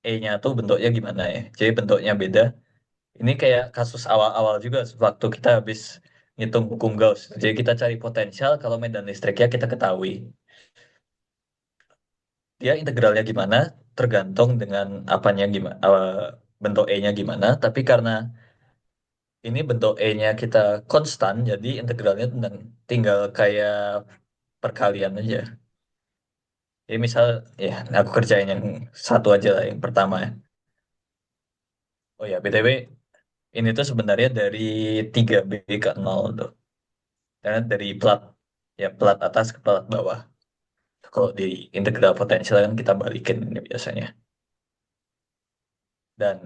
E-nya tuh bentuknya gimana ya. Jadi bentuknya beda. Ini kayak kasus awal-awal juga waktu kita habis ngitung hukum Gauss. Jadi kita cari potensial kalau medan listriknya kita ketahui. Dia integralnya gimana tergantung dengan apanya gimana, bentuk E-nya gimana. Tapi karena ini bentuk E-nya kita konstan, jadi integralnya tinggal kayak perkalian aja. Jadi misal, ya aku kerjain yang satu aja lah, yang pertama ya. Oh ya, BTW, ini tuh sebenarnya dari 3B ke 0 tuh. Karena dari plat, ya plat atas ke plat bawah. Kalau di integral potensial kan kita balikin ini biasanya. Dan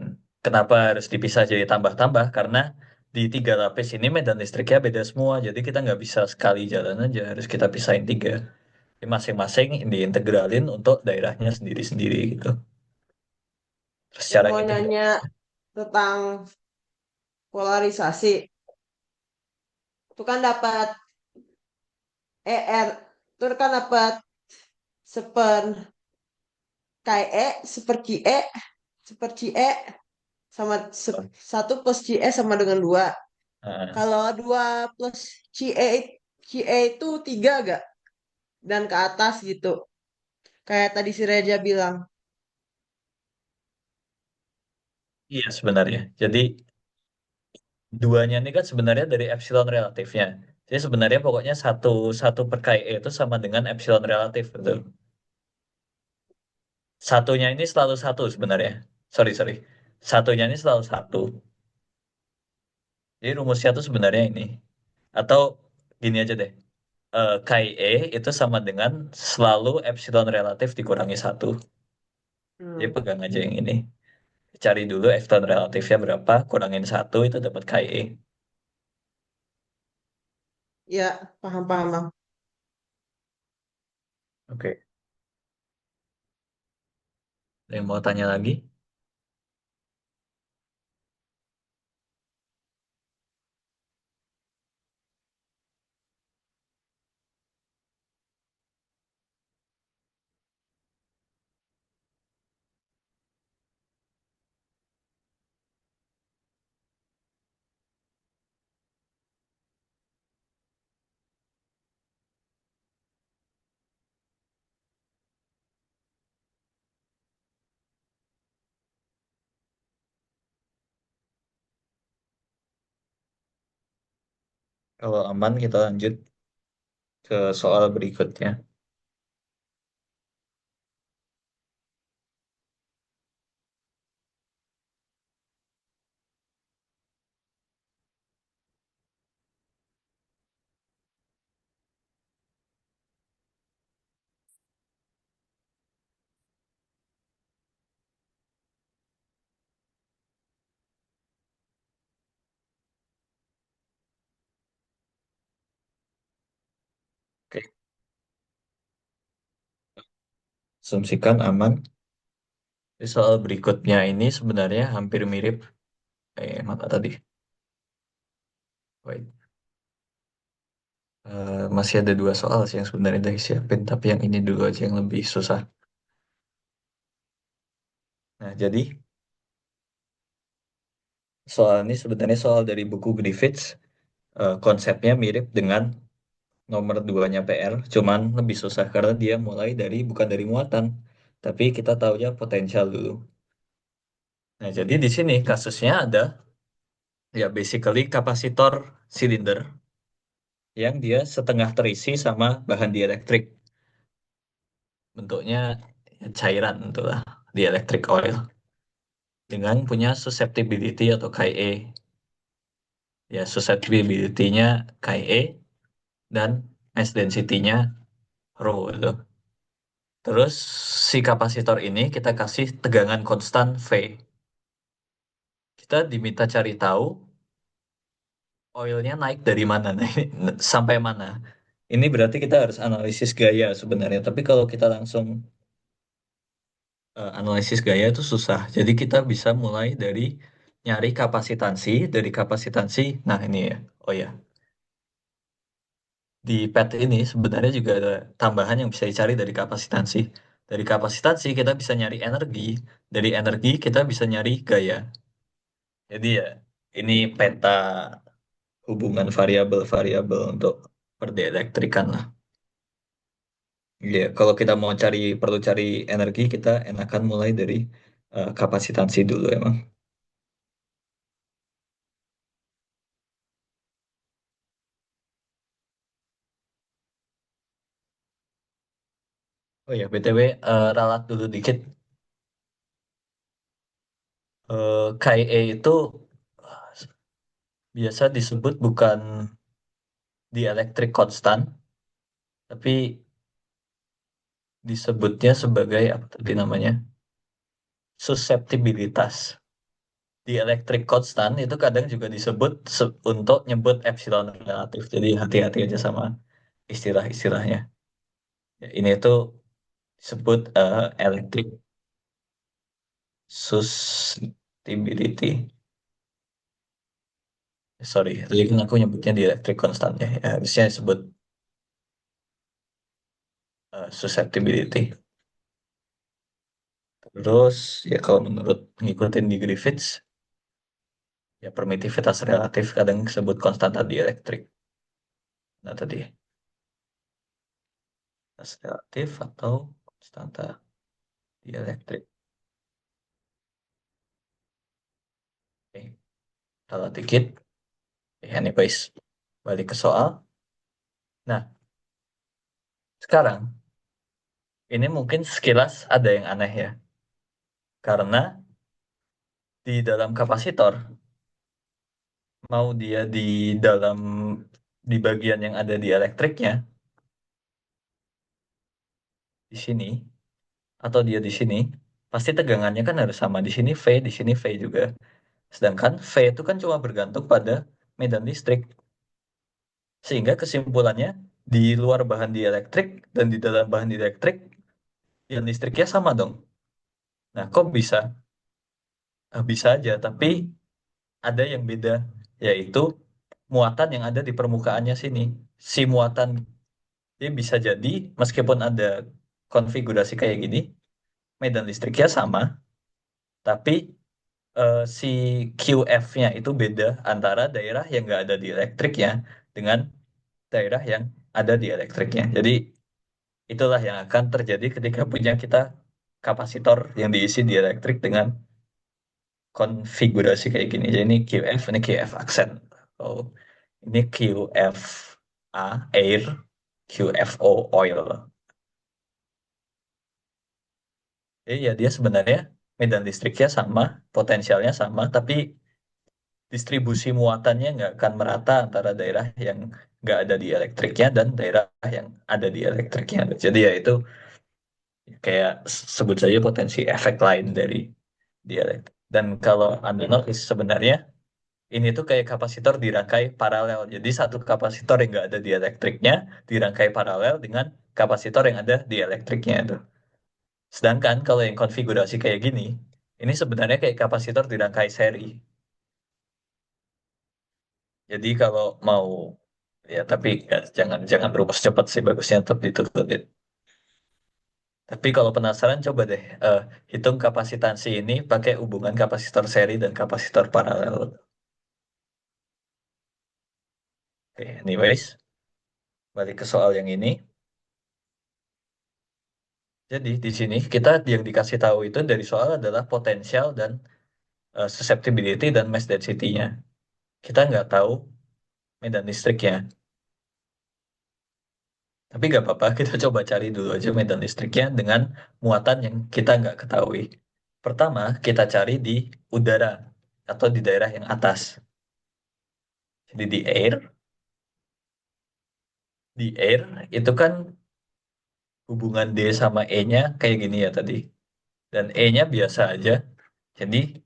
kenapa harus dipisah jadi tambah-tambah? Karena di tiga lapis ini medan listriknya beda semua. Jadi kita nggak bisa sekali jalan aja. Harus kita pisahin tiga. Jadi masing-masing diintegralin untuk daerahnya sendiri-sendiri gitu. Terus Yang cara mau integral. nanya tentang polarisasi, itu kan dapat ER, itu kan dapat seper KE, seper QE, seper CE, sama satu plus CE sama dengan dua. Nah, Kalau dua plus CE, CE itu tiga gak? Dan ke atas gitu. Kayak tadi si Reza bilang. Iya sebenarnya. Jadi duanya ini kan sebenarnya dari epsilon relatifnya. Jadi sebenarnya pokoknya satu satu per KE itu sama dengan epsilon relatif, betul. Satunya ini selalu satu sebenarnya. Sorry, sorry. Satunya ini selalu satu. Jadi rumusnya tuh sebenarnya ini. Atau gini aja deh. KE itu sama dengan selalu epsilon relatif dikurangi satu. Jadi Hmm. pegang aja yang ini. Cari dulu epsilon relatifnya berapa, kurangin satu itu dapat KE. Ya, paham-paham, Bang. Oke. Ada yang mau tanya lagi? Kalau aman kita lanjut ke soal berikutnya. Oke, asumsikan aman. Di soal berikutnya ini sebenarnya hampir mirip. Mana tadi? Wait. Masih ada dua soal sih yang sebenarnya udah disiapin, tapi yang ini dulu aja yang lebih susah. Nah, jadi soal ini sebenarnya soal dari buku Griffiths. Konsepnya mirip dengan nomor duanya PR, cuman lebih susah karena dia mulai dari bukan dari muatan, tapi kita tahunya potensial dulu. Nah, jadi di sini kasusnya ada ya basically kapasitor silinder yang dia setengah terisi sama bahan dielektrik. Bentuknya ya cairan itulah dielectric oil dengan punya susceptibility atau Ka. Ya susceptibility-nya Ka dan mass density-nya rho itu. Terus si kapasitor ini kita kasih tegangan konstan V. Kita diminta cari tahu oilnya naik dari mana, nah, sampai mana. Ini berarti kita harus analisis gaya sebenarnya. Tapi kalau kita langsung analisis gaya itu susah. Jadi kita bisa mulai dari nyari kapasitansi, dari kapasitansi. Nah ini ya, oh ya, di PET ini sebenarnya juga ada tambahan yang bisa dicari dari kapasitansi. Dari kapasitansi kita bisa nyari energi, dari energi kita bisa nyari gaya. Jadi ya, ini peta hubungan variabel-variabel untuk perdielectrikan lah. Ya, kalau kita mau cari, perlu cari energi, kita enakan mulai dari kapasitansi dulu emang. Oh ya, BTW, ralat dulu dikit. KIE itu biasa disebut bukan dielectric constant, tapi disebutnya sebagai apa tadi namanya? Susceptibilitas. Dielectric constant itu kadang juga disebut untuk nyebut epsilon relatif. Jadi hati-hati aja sama istilah-istilahnya. Ya, ini tuh disebut electric susceptibility. Sorry, tadi kan aku nyebutnya dielectric constant ya. Ya, harusnya disebut susceptibility. Terus ya kalau menurut ngikutin di Griffiths, ya permitivitas relatif kadang disebut konstanta dielektrik. Nah tadi konstanta relatif atau konstanta dielektrik. Oke, salah dikit. Anyways, balik ke soal. Nah, sekarang ini mungkin sekilas ada yang aneh ya. Karena di dalam kapasitor, mau dia dalam di bagian yang ada di elektriknya, di sini, atau dia di sini, pasti tegangannya kan harus sama. Di sini V, di sini V juga. Sedangkan V itu kan cuma bergantung pada medan listrik. Sehingga kesimpulannya, di luar bahan dielektrik dan di dalam bahan dielektrik, yang listriknya sama dong. Nah, kok bisa? Bisa aja, tapi ada yang beda, yaitu muatan yang ada di permukaannya sini. Si muatan, dia bisa jadi, meskipun ada konfigurasi kayak gini, medan listriknya sama, tapi si QF-nya itu beda antara daerah yang nggak ada di elektriknya dengan daerah yang ada di elektriknya. Jadi itulah yang akan terjadi ketika punya kita kapasitor yang diisi di elektrik dengan konfigurasi kayak gini. Jadi ini QF aksen. Oh, ini QFA air, QFO oil. Jadi ya dia sebenarnya medan listriknya sama, potensialnya sama, tapi distribusi muatannya nggak akan merata antara daerah yang nggak ada di elektriknya dan daerah yang ada di elektriknya. Jadi ya itu kayak sebut saja potensi efek lain dari di elektrik. Dan kalau Anda notice sebenarnya ini tuh kayak kapasitor dirangkai paralel. Jadi satu kapasitor yang nggak ada di elektriknya dirangkai paralel dengan kapasitor yang ada di elektriknya itu. Sedangkan kalau yang konfigurasi kayak gini, ini sebenarnya kayak kapasitor dirangkai seri. Jadi kalau mau ya tapi ya, jangan jangan rumus cepat sih bagusnya tetap ditututin. Tapi kalau penasaran coba deh hitung kapasitansi ini pakai hubungan kapasitor seri dan kapasitor paralel. Oke, anyways, balik ke soal yang ini. Jadi di sini kita yang dikasih tahu itu dari soal adalah potensial dan susceptibility dan mass density-nya. Kita nggak tahu medan listriknya. Tapi nggak apa-apa, kita coba cari dulu aja medan listriknya dengan muatan yang kita nggak ketahui. Pertama, kita cari di udara atau di daerah yang atas. Jadi di air itu kan hubungan D sama E-nya kayak gini ya tadi. Dan E-nya biasa aja. Jadi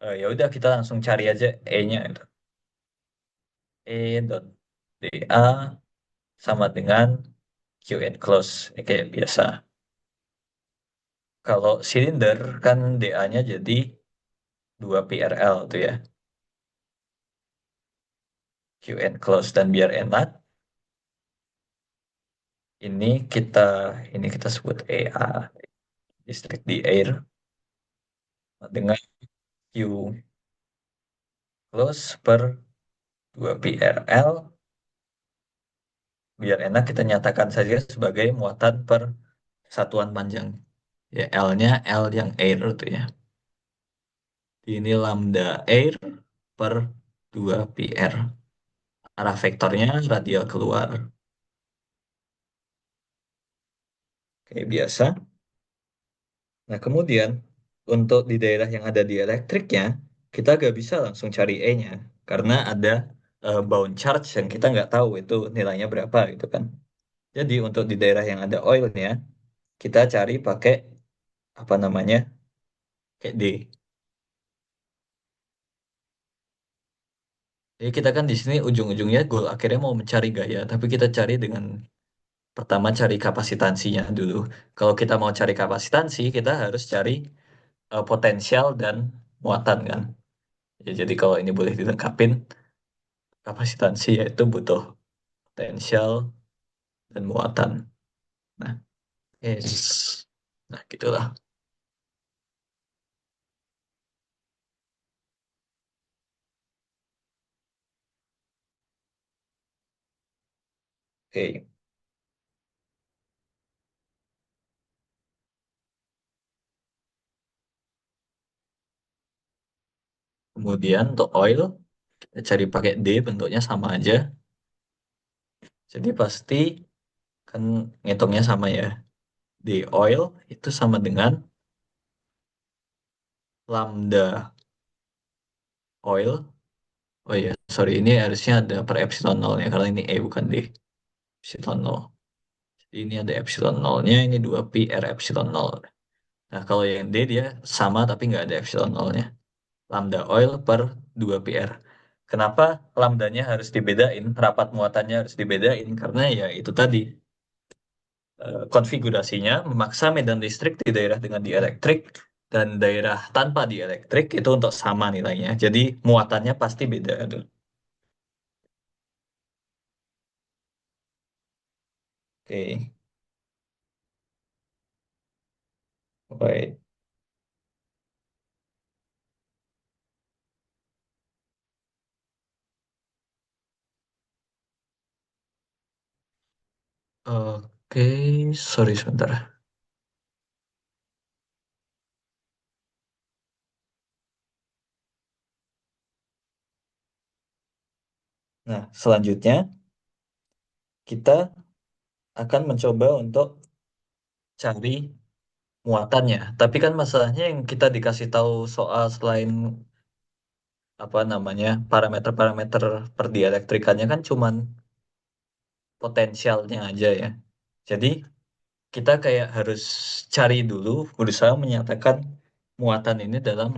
ya udah kita langsung cari aja E-nya itu. E dot dA sama dengan Q enclose kayak biasa. Kalau silinder kan dA-nya jadi 2 PRL tuh ya. Q enclose dan biar enak ini kita ini kita sebut EA, listrik di air dengan Q close per 2 PRL. Biar enak kita nyatakan saja sebagai muatan per satuan panjang. Ya L-nya L yang air itu ya. Ini lambda air per 2 PR. Arah vektornya radial keluar. Kayak biasa. Nah, kemudian untuk di daerah yang ada di elektriknya, kita nggak bisa langsung cari E-nya. Karena ada bound charge yang kita nggak tahu itu nilainya berapa gitu kan. Jadi untuk di daerah yang ada oilnya, kita cari pakai apa namanya, kayak D. Jadi kita kan di sini ujung-ujungnya goal akhirnya mau mencari gaya, tapi kita cari dengan pertama cari kapasitansinya dulu. Kalau kita mau cari kapasitansi, kita harus cari potensial dan muatan kan. Ya, jadi kalau ini boleh dilengkapin, kapasitansi yaitu butuh potensial dan muatan. Nah, yes. Nah, gitulah. Oke. Kemudian untuk oil, kita cari pakai D, bentuknya sama aja. Jadi pasti kan ngitungnya sama ya. D oil itu sama dengan lambda oil. Oh iya, sorry, ini harusnya ada per epsilon nolnya karena ini E bukan D. Epsilon nol. Jadi ini ada epsilon nolnya, ini 2pi R epsilon nol. Nah, kalau yang D dia sama tapi nggak ada epsilon nolnya. Lambda oil per 2pi R. Kenapa lambdanya harus dibedain, rapat muatannya harus dibedain? Karena ya itu tadi, konfigurasinya memaksa medan listrik di daerah dengan dielektrik dan daerah tanpa dielektrik itu untuk sama nilainya. Jadi muatannya pasti beda. Aduh. Oke, baik. Oke, sorry sebentar. Nah, selanjutnya kita akan mencoba untuk cari muatannya. Tapi kan masalahnya yang kita dikasih tahu soal selain apa namanya parameter-parameter perdielektrikannya kan cuman potensialnya aja ya. Jadi kita kayak harus cari dulu, berusaha menyatakan muatan ini dalam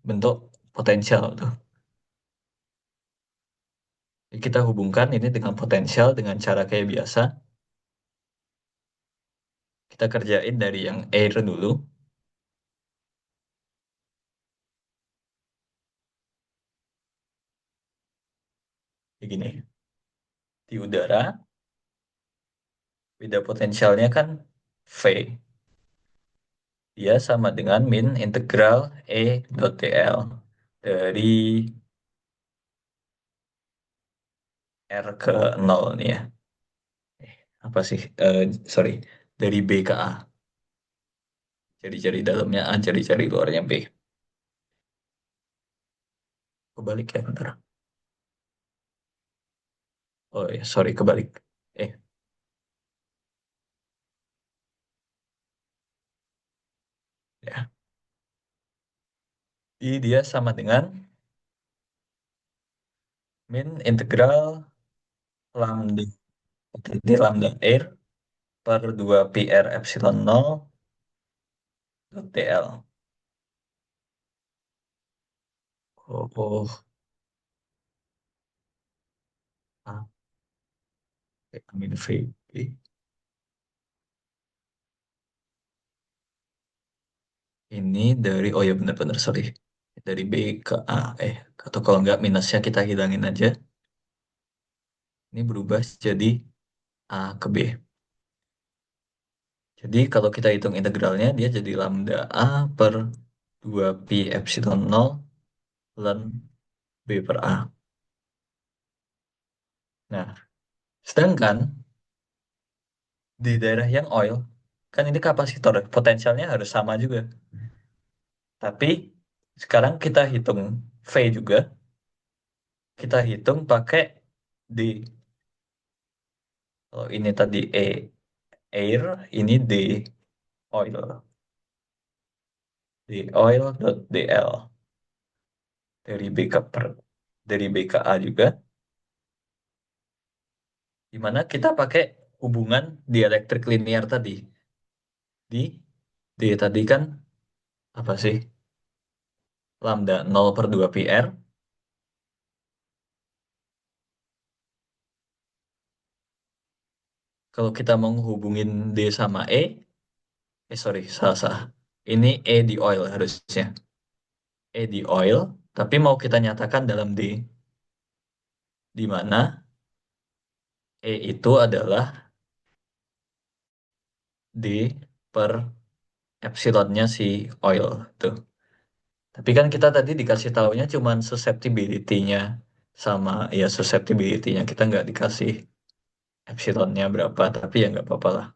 bentuk potensial tuh. Jadi kita hubungkan ini dengan potensial dengan cara kayak biasa. Kita kerjain dari yang air dulu, begini. Di udara, beda potensialnya kan V. Dia sama dengan min integral E dot dl dari R ke nol nih ya. Apa sih? Sorry, dari B ke A. Jadi dalamnya A, jadi luarnya B. Kebalik ya, bentar. Oh ya, sorry, kebalik. Eh, ya. Jadi dia sama dengan min integral lambda, jadi lambda R per 2 pi R epsilon nol dot dl. Oh, ah, min V. Ini dari, oh ya benar-benar, sorry. Dari B ke A, atau kalau nggak minusnya kita hilangin aja. Ini berubah jadi A ke B. Jadi kalau kita hitung integralnya, dia jadi lambda A per 2 pi epsilon nol ln B per A. Nah, sedangkan di daerah yang oil, kan ini kapasitor, potensialnya harus sama juga. Tapi sekarang kita hitung V juga, kita hitung pakai D. Kalau ini tadi air, ini D oil. D oil dot dl dari B ke dari B ke A juga, di mana kita pakai hubungan dielektrik linear tadi. Di D tadi kan apa sih? Lambda nol per 2 pi R. Kalau kita mau hubungin D sama sorry, salah. Ini E di oil harusnya. E di oil, tapi mau kita nyatakan dalam D, di mana E itu adalah D per epsilonnya si oil tuh. Tapi kan kita tadi dikasih taunya cuman susceptibility-nya sama ya susceptibility-nya, kita nggak dikasih epsilonnya berapa, tapi ya nggak apa-apa lah.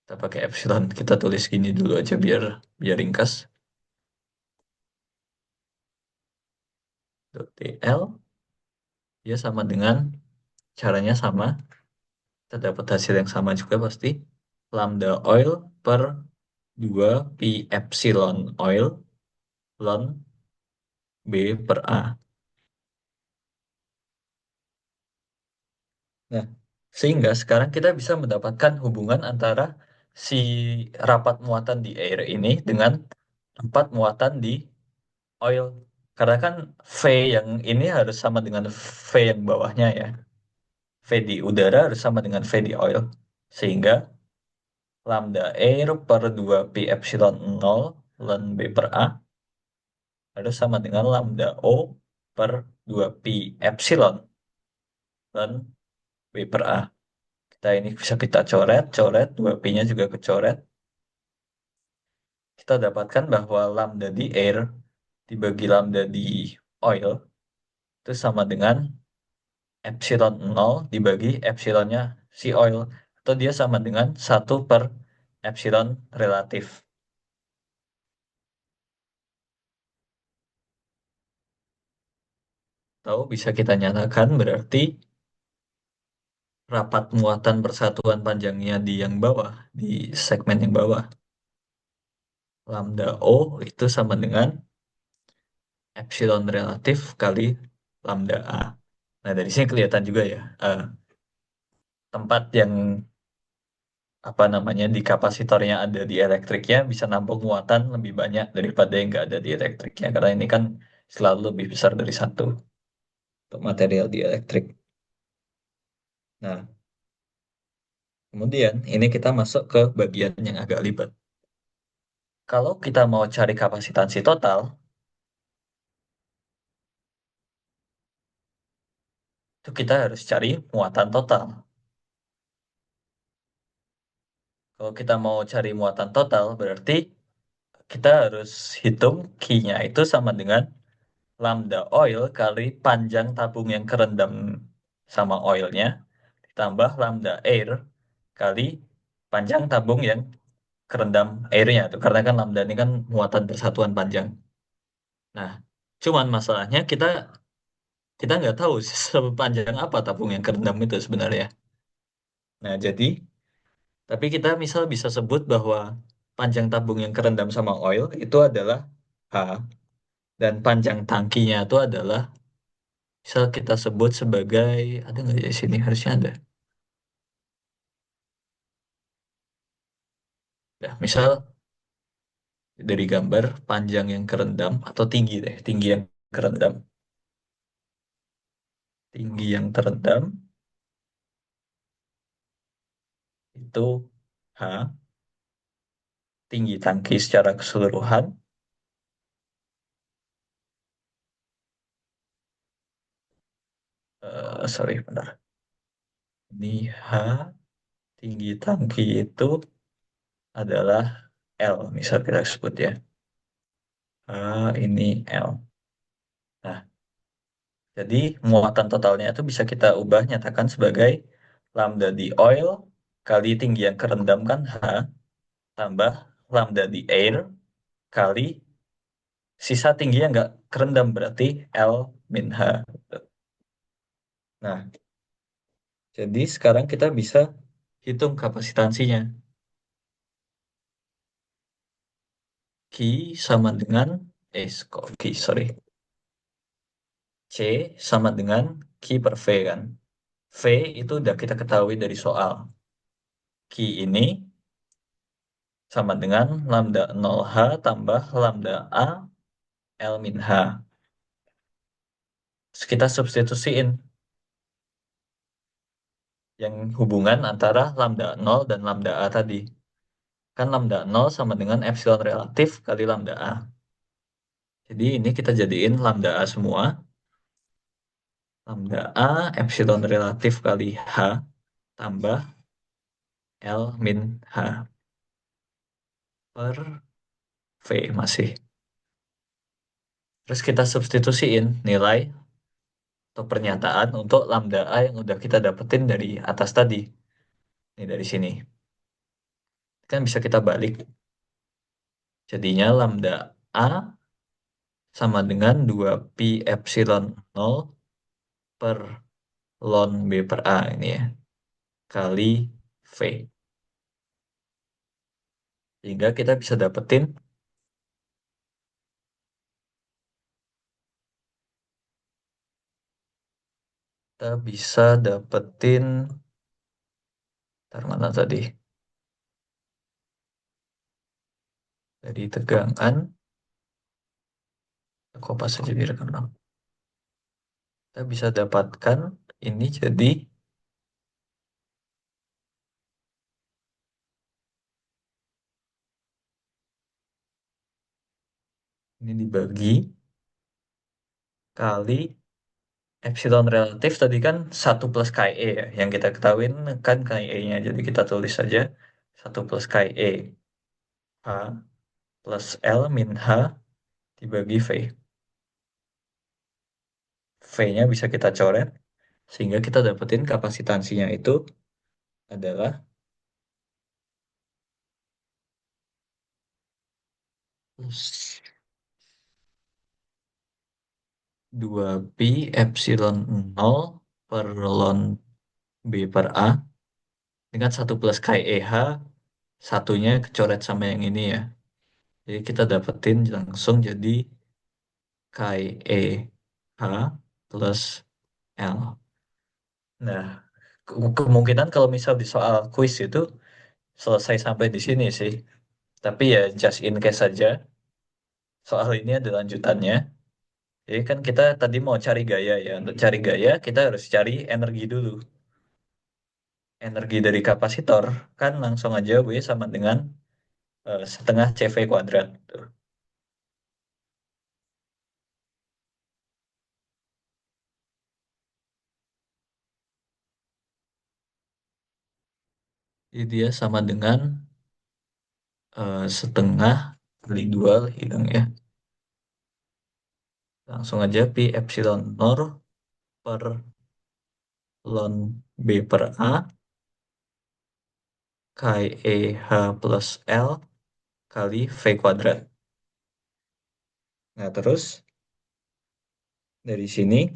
Kita pakai epsilon, kita tulis gini dulu aja biar biar ringkas. dl, dia sama dengan, caranya sama, kita dapat hasil yang sama juga pasti. Lambda oil per 2 pi epsilon oil ln B per A. Nah, sehingga sekarang kita bisa mendapatkan hubungan antara si rapat muatan di air ini dengan rapat muatan di oil. Karena kan V yang ini harus sama dengan V yang bawahnya ya. V di udara harus sama dengan V di oil. Sehingga lambda air per 2 pi epsilon 0 ln B per A harus sama dengan lambda O per 2 pi epsilon ln B per A. Kita ini bisa kita coret, 2pi-nya juga kecoret. Kita dapatkan bahwa lambda di air dibagi lambda di oil itu sama dengan epsilon 0 dibagi epsilonnya si oil. Atau dia sama dengan 1/epsilon relatif. Atau bisa kita nyatakan berarti rapat muatan persatuan panjangnya di yang bawah, di segmen yang bawah. Lambda O itu sama dengan epsilon relatif kali lambda A. Nah, dari sini kelihatan juga ya, tempat yang apa namanya di kapasitornya ada di elektriknya bisa nampung muatan lebih banyak daripada yang nggak ada di elektriknya, karena ini kan selalu lebih besar dari satu untuk material di elektrik. Nah, kemudian ini kita masuk ke bagian yang agak ribet. Kalau kita mau cari kapasitansi total, itu kita harus cari muatan total. Kalau kita mau cari muatan total, berarti kita harus hitung Q-nya itu sama dengan lambda oil kali panjang tabung yang kerendam sama oilnya, ditambah lambda air kali panjang tabung yang kerendam airnya tuh. Karena kan lambda ini kan muatan persatuan panjang. Nah, cuman masalahnya kita kita nggak tahu sepanjang apa tabung yang kerendam itu sebenarnya. Nah, jadi tapi kita misal bisa sebut bahwa panjang tabung yang kerendam sama oil itu adalah H, dan panjang tangkinya itu adalah, misal kita sebut sebagai, ada nggak ya di sini, harusnya ada. Ya, misal dari gambar panjang yang kerendam atau tinggi deh, tinggi yang kerendam. Tinggi yang terendam itu H, tinggi tangki secara keseluruhan sorry benar. Ini H, tinggi tangki itu adalah L, misal kita sebut ya. Ini L. Nah, jadi muatan totalnya itu bisa kita ubah nyatakan sebagai lambda di oil kali tinggi yang kerendam kan H, tambah lambda di air kali sisa tinggi yang nggak kerendam berarti L min H. Nah, jadi sekarang kita bisa hitung kapasitansinya. Q sama dengan, kok Q, sorry. C sama dengan Q per V kan. V itu udah kita ketahui dari soal. Q ini sama dengan lambda 0H tambah lambda A L min H. Terus kita substitusiin yang hubungan antara lambda 0 dan lambda A tadi. Kan lambda 0 sama dengan epsilon relatif kali lambda A. Jadi ini kita jadiin lambda A semua. Lambda A epsilon relatif kali H tambah L min H per V masih. Terus kita substitusiin nilai atau pernyataan untuk lambda A yang udah kita dapetin dari atas tadi. Ini dari sini. Kan bisa kita balik. Jadinya lambda A sama dengan 2 pi epsilon nol per ln B per A ini ya, kali V. Sehingga kita bisa dapetin, ntar mana tadi, dari tegangan, aku pas aja biar gampang. Kita bisa dapatkan ini jadi, ini dibagi kali epsilon relatif tadi kan 1 plus KE ya. Yang kita ketahui kan KE-nya. Jadi kita tulis saja 1 plus KE. H plus L min H dibagi V. V-nya bisa kita coret. Sehingga kita dapetin kapasitansinya itu adalah 2 pi epsilon nol per ln B per A dengan 1 plus KEH, satunya kecoret sama yang ini ya. Jadi kita dapetin langsung jadi KEH plus L. Nah, kemungkinan kalau misal di soal kuis itu selesai sampai di sini sih. Tapi ya just in case saja, soal ini ada lanjutannya. Jadi kan kita tadi mau cari gaya ya. Untuk cari gaya kita harus cari energi dulu. Energi dari kapasitor kan langsung aja W sama dengan setengah CV kuadrat. Tuh. Jadi dia sama dengan setengah kali 2 hilang ya. Langsung aja pi epsilon nol per ln B per A KEH plus L kali V kuadrat. Nah, terus dari sini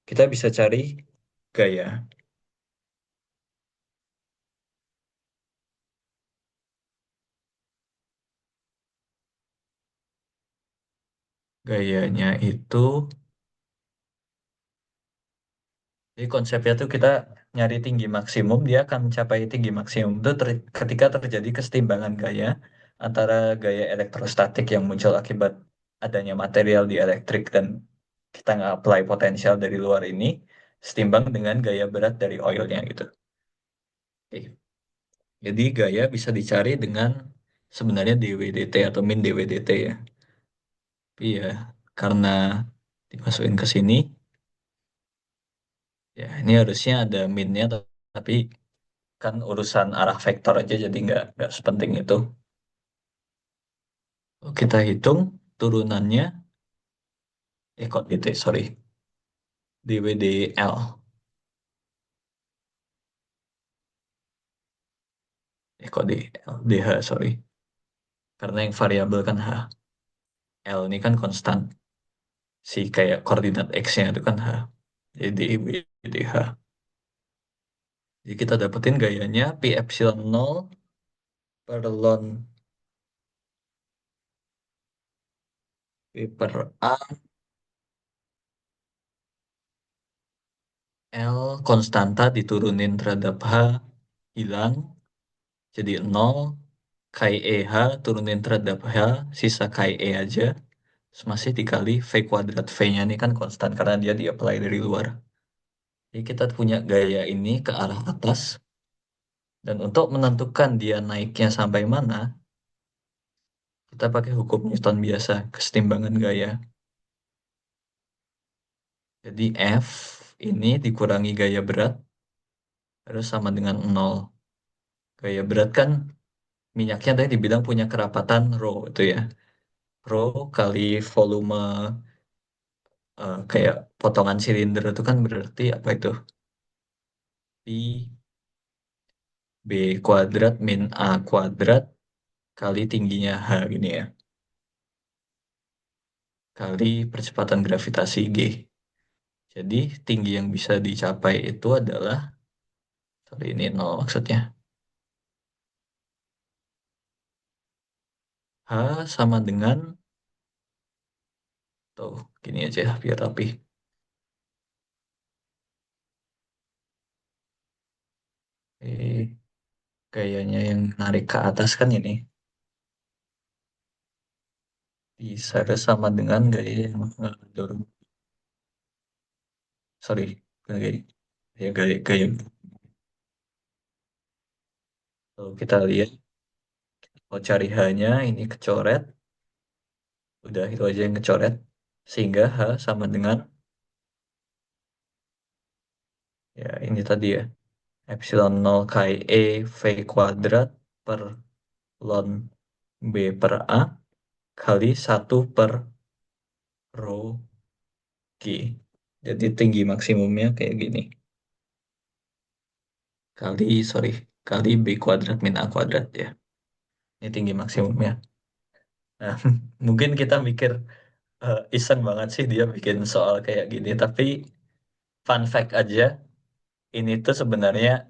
kita bisa cari gaya. Gayanya itu, jadi konsepnya tuh kita nyari tinggi maksimum, dia akan mencapai tinggi maksimum itu ketika terjadi kesetimbangan gaya antara gaya elektrostatik yang muncul akibat adanya material di elektrik dan kita nggak apply potensial dari luar ini, setimbang dengan gaya berat dari oilnya gitu. Oke. Jadi gaya bisa dicari dengan sebenarnya dWdt atau min dWdt ya. Iya, karena dimasukin ke sini, ya ini harusnya ada minnya, tapi kan urusan arah vektor aja jadi nggak sepenting itu. Oh, kita hitung turunannya, kok dt, sorry, dWdL, kok dH, sorry. Karena yang variabel kan H. L ini kan konstan. Si kayak koordinat X-nya itu kan H. Jadi dH. Jadi kita dapetin gayanya pi epsilon nol per ln B per A, L konstanta diturunin terhadap H, hilang, jadi 0, KIEH turunin terhadap H, sisa KIE aja, terus masih dikali V kuadrat. V-nya ini kan konstan karena dia di-apply dari luar. Jadi kita punya gaya ini ke arah atas, dan untuk menentukan dia naiknya sampai mana, kita pakai hukum Newton biasa, kesetimbangan gaya. Jadi F ini dikurangi gaya berat, harus sama dengan 0. Gaya berat kan minyaknya tadi dibilang punya kerapatan rho itu ya. Rho kali volume kayak potongan silinder itu kan berarti apa itu? Pi B kuadrat min A kuadrat kali tingginya H gini ya. kali percepatan gravitasi G. Jadi tinggi yang bisa dicapai itu adalah, sorry ini nol maksudnya. H sama dengan, tuh gini aja biar rapi. Gayanya yang narik ke atas kan ini. Bisa sama dengan gaya yang mendorong. Sorry, bukan gaya. Ya, gaya. Kalau kita lihat, mau cari H-nya, ini kecoret. Udah, itu aja yang kecoret. Sehingga H sama dengan, ya ini tadi ya. Epsilon 0 Chi E V kuadrat per ln B per A kali 1/ρ G. Jadi tinggi maksimumnya kayak gini. Sorry, kali B kuadrat min A kuadrat ya. Ini tinggi maksimumnya. Nah, mungkin kita mikir iseng banget sih dia bikin soal kayak gini. Tapi fun fact aja, ini tuh sebenarnya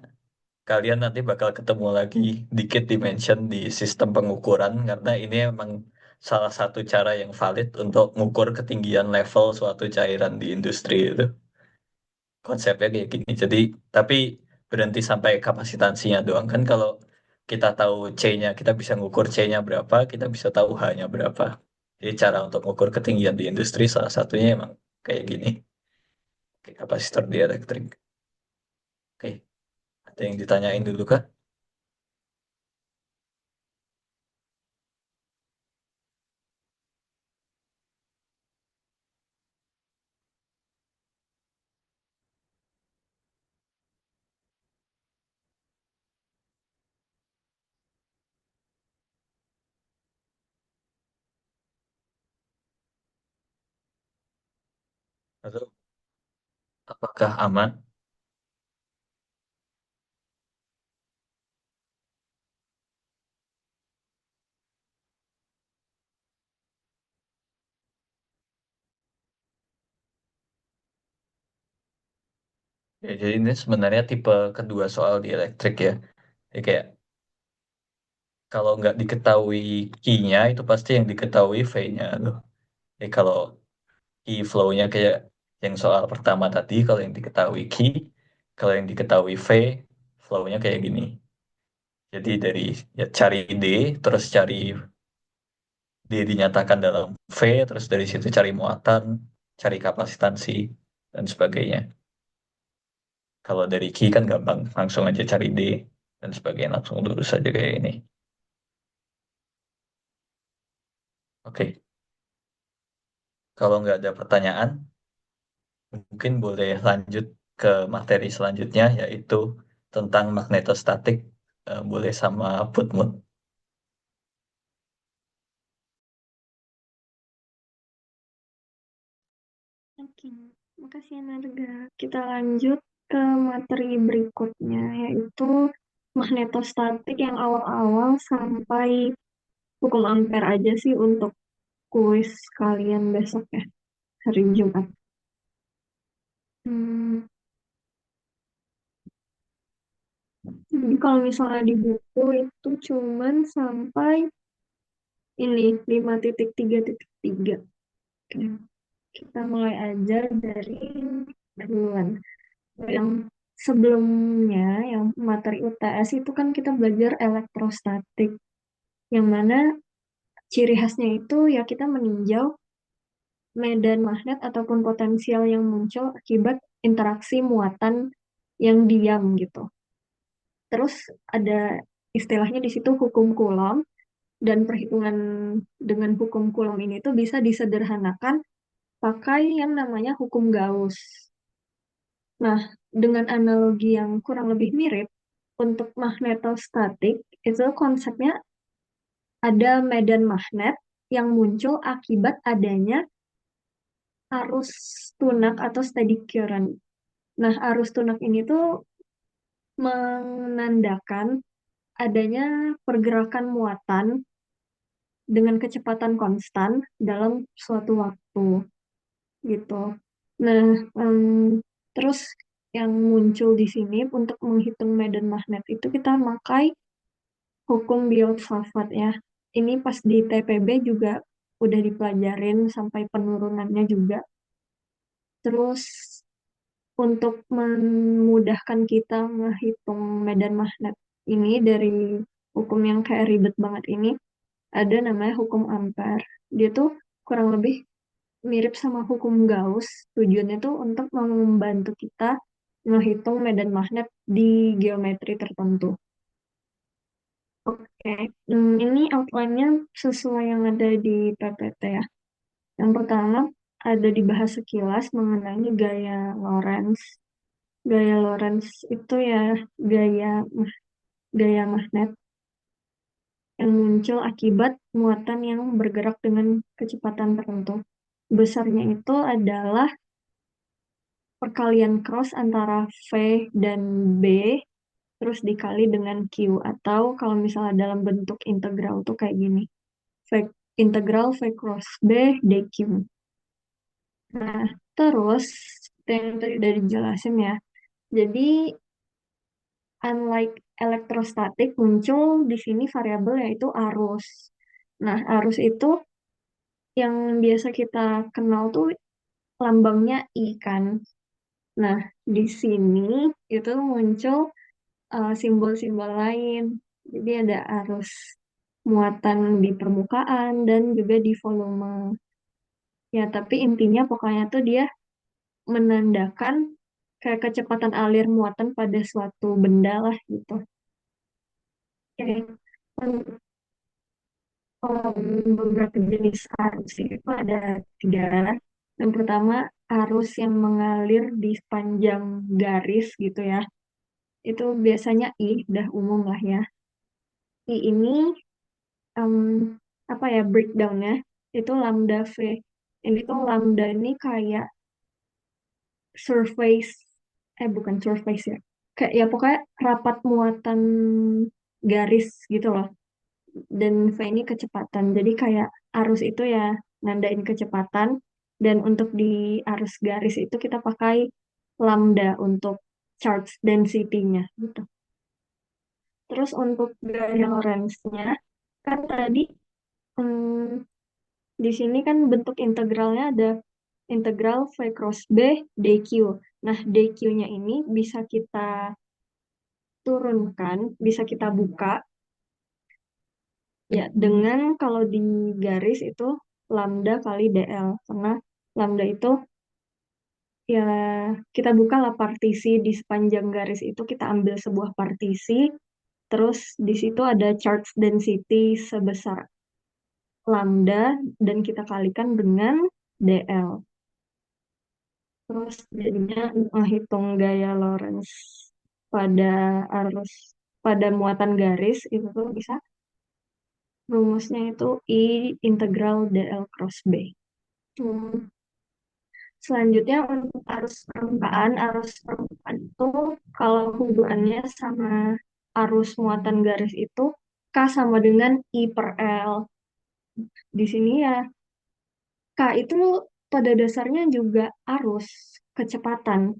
kalian nanti bakal ketemu lagi dikit dimension di sistem pengukuran karena ini emang salah satu cara yang valid untuk mengukur ketinggian level suatu cairan di industri itu. Konsepnya kayak gini. Jadi, tapi berhenti sampai kapasitansinya doang kan kalau kita tahu C-nya, kita bisa ngukur C-nya berapa, kita bisa tahu H-nya berapa. Jadi cara untuk mengukur ketinggian di industri salah satunya emang kayak gini, kayak kapasitor dieelektrik. Oke, ada yang ditanyain dulu kah? Atau apakah aman? Ya, jadi ini sebenarnya tipe kedua soal di elektrik ya. Jadi kayak kalau nggak diketahui key-nya itu pasti yang diketahui V-nya tuh. Jadi kalau key flow-nya kayak yang soal pertama tadi, kalau yang diketahui key, kalau yang diketahui V, flow-nya kayak gini. Jadi dari ya cari D, terus cari D dinyatakan dalam V, terus dari situ cari muatan, cari kapasitansi, dan sebagainya. Kalau dari key kan gampang, langsung aja cari D, dan sebagainya, langsung lurus aja kayak ini. Oke, kalau nggak ada pertanyaan, mungkin boleh lanjut ke materi selanjutnya, yaitu tentang magnetostatik, boleh sama Putmut. Oke, makasih ya Narga. Kita lanjut ke materi berikutnya, yaitu magnetostatik yang awal-awal sampai hukum ampere aja sih untuk kuis kalian besok ya, hari Jumat. Hmm, jadi kalau misalnya di buku itu cuman sampai ini 5.3.3. Oke, kita mulai aja dari duluan. Yang sebelumnya, yang materi UTS itu kan kita belajar elektrostatik, yang mana ciri khasnya itu ya kita meninjau medan magnet ataupun potensial yang muncul akibat interaksi muatan yang diam gitu. Terus ada istilahnya di situ hukum Coulomb, dan perhitungan dengan hukum Coulomb ini tuh bisa disederhanakan pakai yang namanya hukum Gauss. Nah, dengan analogi yang kurang lebih mirip, untuk magnetostatik itu konsepnya ada medan magnet yang muncul akibat adanya arus tunak atau steady current. Nah, arus tunak ini tuh menandakan adanya pergerakan muatan dengan kecepatan konstan dalam suatu waktu gitu. Nah, terus yang muncul di sini untuk menghitung medan magnet itu kita pakai hukum Biot-Savart ya. Ini pas di TPB juga udah dipelajarin sampai penurunannya juga. Terus untuk memudahkan kita menghitung medan magnet ini dari hukum yang kayak ribet banget ini, ada namanya hukum Ampere. Dia tuh kurang lebih mirip sama hukum Gauss. Tujuannya tuh untuk membantu kita menghitung medan magnet di geometri tertentu. Oke, ini outline-nya sesuai yang ada di PPT ya. Yang pertama, ada dibahas sekilas mengenai gaya Lorentz. Gaya Lorentz itu ya gaya gaya magnet yang muncul akibat muatan yang bergerak dengan kecepatan tertentu. Besarnya itu adalah perkalian cross antara V dan B terus dikali dengan Q, atau kalau misalnya dalam bentuk integral tuh kayak gini. V, integral V cross B dQ. Nah, terus yang tadi udah dijelasin ya. Jadi unlike elektrostatik muncul di sini variabel yaitu arus. Nah, arus itu yang biasa kita kenal tuh lambangnya I kan. Nah, di sini itu muncul simbol-simbol lain. Jadi ada arus muatan di permukaan dan juga di volume. Ya, tapi intinya pokoknya tuh dia menandakan kayak kecepatan alir muatan pada suatu benda lah gitu. Oke. Untuk beberapa jenis arus itu ada tiga. Yang pertama, arus yang mengalir di sepanjang garis gitu ya. Itu biasanya I, udah umum lah ya. I ini em, apa ya breakdownnya itu lambda V. Ini tuh lambda ini kayak surface, bukan surface ya. Kayak ya pokoknya rapat muatan garis gitu loh. Dan V ini kecepatan. Jadi kayak arus itu ya nandain kecepatan. Dan untuk di arus garis itu kita pakai lambda untuk charge density-nya gitu. Terus untuk gaya Lorentz-nya kan tadi hmm, di sini kan bentuk integralnya ada integral V cross B dQ. Nah, dQ-nya ini bisa kita turunkan, bisa kita buka ya dengan kalau di garis itu lambda kali dl. Karena lambda itu ya kita bukalah partisi di sepanjang garis itu kita ambil sebuah partisi, terus di situ ada charge density sebesar lambda dan kita kalikan dengan dl. Terus jadinya menghitung gaya Lorentz pada arus pada muatan garis itu tuh bisa rumusnya itu I integral dl cross B. Hmm. Selanjutnya untuk arus permukaan itu kalau hubungannya sama arus muatan garis itu K sama dengan I per L. Di sini ya K itu pada dasarnya juga arus kecepatan.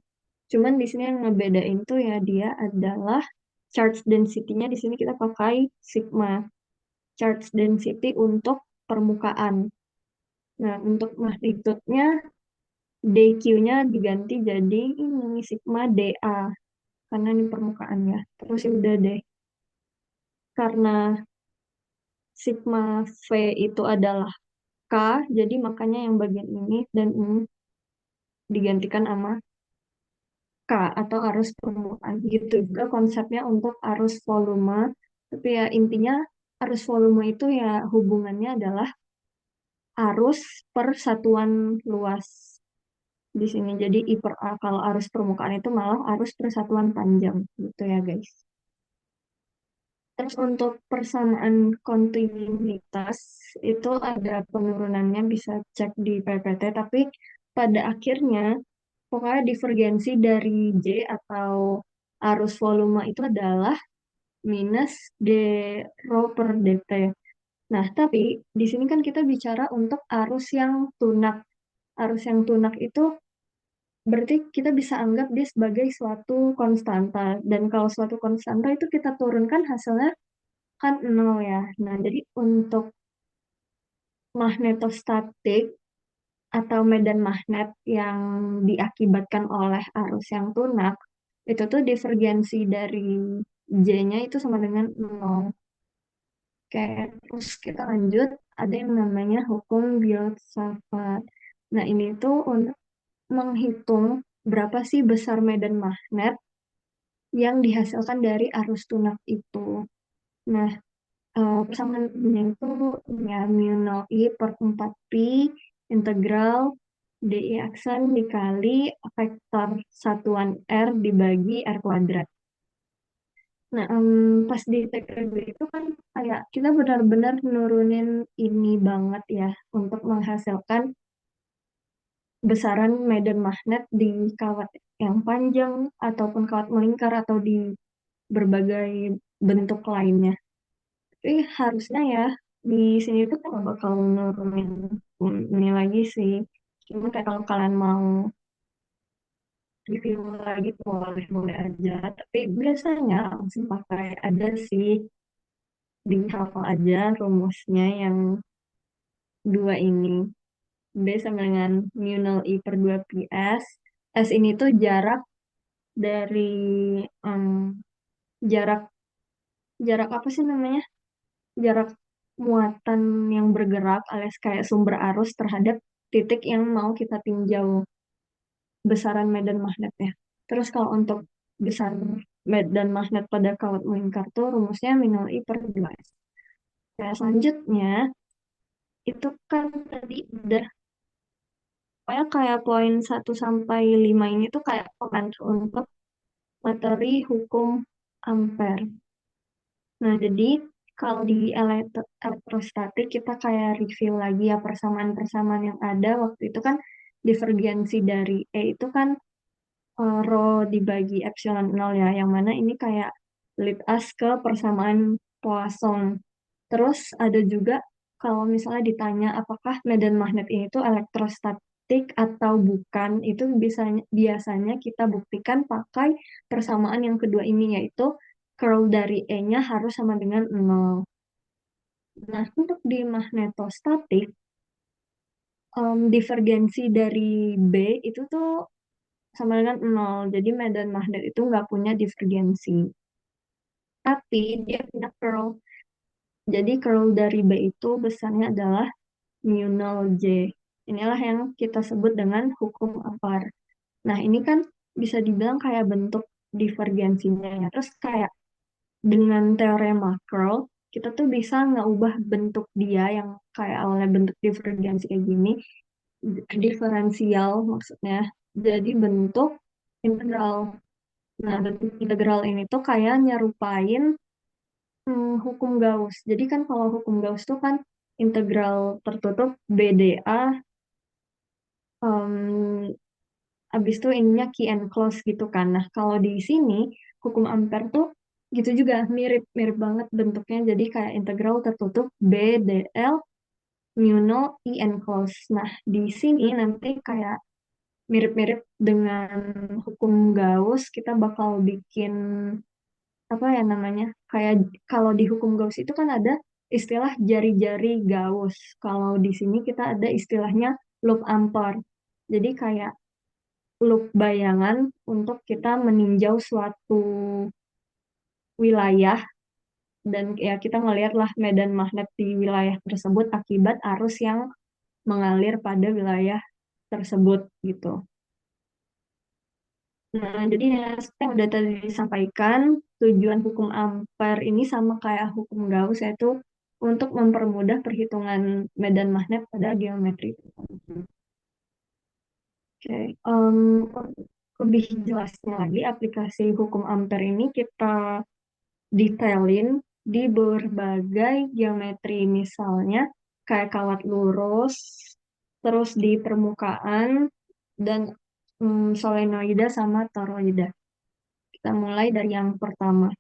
Cuman di sini yang ngebedain tuh ya dia adalah charge density-nya di sini kita pakai sigma. Charge density untuk permukaan. Nah, untuk magnitude-nya dq-nya diganti jadi ini sigma dA karena ini permukaannya. Terus ya udah deh. Karena sigma V itu adalah K, jadi makanya yang bagian ini dan ini digantikan sama K atau arus permukaan. Gitu juga konsepnya untuk arus volume. Tapi ya intinya arus volume itu ya hubungannya adalah arus per satuan luas di sini. Jadi I per A. Kalau arus permukaan itu malah arus per satuan panjang gitu ya guys. Terus untuk persamaan kontinuitas itu ada penurunannya bisa cek di PPT. Tapi pada akhirnya pokoknya divergensi dari J atau arus volume itu adalah minus d rho per dt. Nah, tapi di sini kan kita bicara untuk arus yang tunak. Arus yang tunak itu berarti kita bisa anggap dia sebagai suatu konstanta. Dan kalau suatu konstanta itu kita turunkan hasilnya kan nol ya. Nah, jadi untuk magnetostatik atau medan magnet yang diakibatkan oleh arus yang tunak, itu tuh divergensi dari J-nya itu sama dengan nol. Oke, terus kita lanjut, ada yang namanya hukum Biot-Savart. Nah, ini tuh untuk menghitung berapa sih besar medan magnet yang dihasilkan dari arus tunak itu. Nah, persamaannya itu ya mu 0 I per 4 pi integral DI aksen dikali vektor satuan R dibagi R kuadrat. Nah, pas di TKB itu kan kayak kita benar-benar nurunin ini banget ya untuk menghasilkan besaran medan magnet di kawat yang panjang ataupun kawat melingkar atau di berbagai bentuk lainnya. Tapi harusnya ya di sini tuh kalau bakal nurunin ini lagi sih. Cuma kayak kalau kalian mau review lagi boleh boleh aja. Tapi biasanya langsung pakai ada sih dihafal aja rumusnya yang dua ini. B sama dengan mu 0 I per 2 pi S. S ini tuh jarak dari em, jarak jarak apa sih namanya? Jarak muatan yang bergerak alias kayak sumber arus terhadap titik yang mau kita tinjau besaran medan magnetnya. Terus kalau untuk besar medan magnet pada kawat melingkar tuh rumusnya minimal I per 2S. Nah, selanjutnya itu kan tadi udah pokoknya kayak poin 1 sampai 5 ini tuh kayak pengantar untuk materi hukum ampere. Nah, jadi kalau di elektrostatik kita kayak review lagi ya persamaan-persamaan yang ada waktu itu kan divergensi dari E itu kan rho dibagi epsilon nol ya, yang mana ini kayak lead us ke persamaan Poisson. Terus ada juga kalau misalnya ditanya apakah medan magnet ini tuh elektrostatik atau bukan, itu biasanya kita buktikan pakai persamaan yang kedua ini yaitu curl dari E-nya harus sama dengan nol. Nah, untuk di magnetostatik, divergensi dari B itu tuh sama dengan nol. Jadi medan magnet itu nggak punya divergensi. Tapi dia punya curl. Jadi curl dari B itu besarnya adalah mu 0 J. Inilah yang kita sebut dengan hukum Ampere. Nah, ini kan bisa dibilang kayak bentuk divergensinya ya. Terus kayak dengan teorema curl, kita tuh bisa ngeubah bentuk dia yang kayak awalnya bentuk divergensi kayak gini, diferensial maksudnya, jadi bentuk integral. Nah, bentuk integral ini tuh kayak nyerupain hukum Gauss. Jadi kan kalau hukum Gauss tuh kan integral tertutup BDA, em, abis itu ininya key and close gitu kan. Nah, kalau di sini hukum Ampere tuh gitu juga mirip-mirip banget bentuknya. Jadi kayak integral tertutup BDL mu 0 I and close. Nah, di sini nanti kayak mirip-mirip dengan hukum Gauss, kita bakal bikin apa ya namanya? Kayak kalau di hukum Gauss itu kan ada istilah jari-jari Gauss. Kalau di sini kita ada istilahnya loop Ampere. Jadi kayak loop bayangan untuk kita meninjau suatu wilayah dan ya kita ngelihatlah medan magnet di wilayah tersebut akibat arus yang mengalir pada wilayah tersebut gitu. Nah, jadi ya, seperti yang udah tadi disampaikan, tujuan hukum Ampere ini sama kayak hukum Gauss, yaitu untuk mempermudah perhitungan medan magnet pada geometri tertentu. Oke, untuk lebih jelasnya lagi, aplikasi hukum Ampere ini kita detailin di berbagai geometri, misalnya kayak kawat lurus, terus di permukaan, dan solenoida sama toroida. Kita mulai dari yang pertama.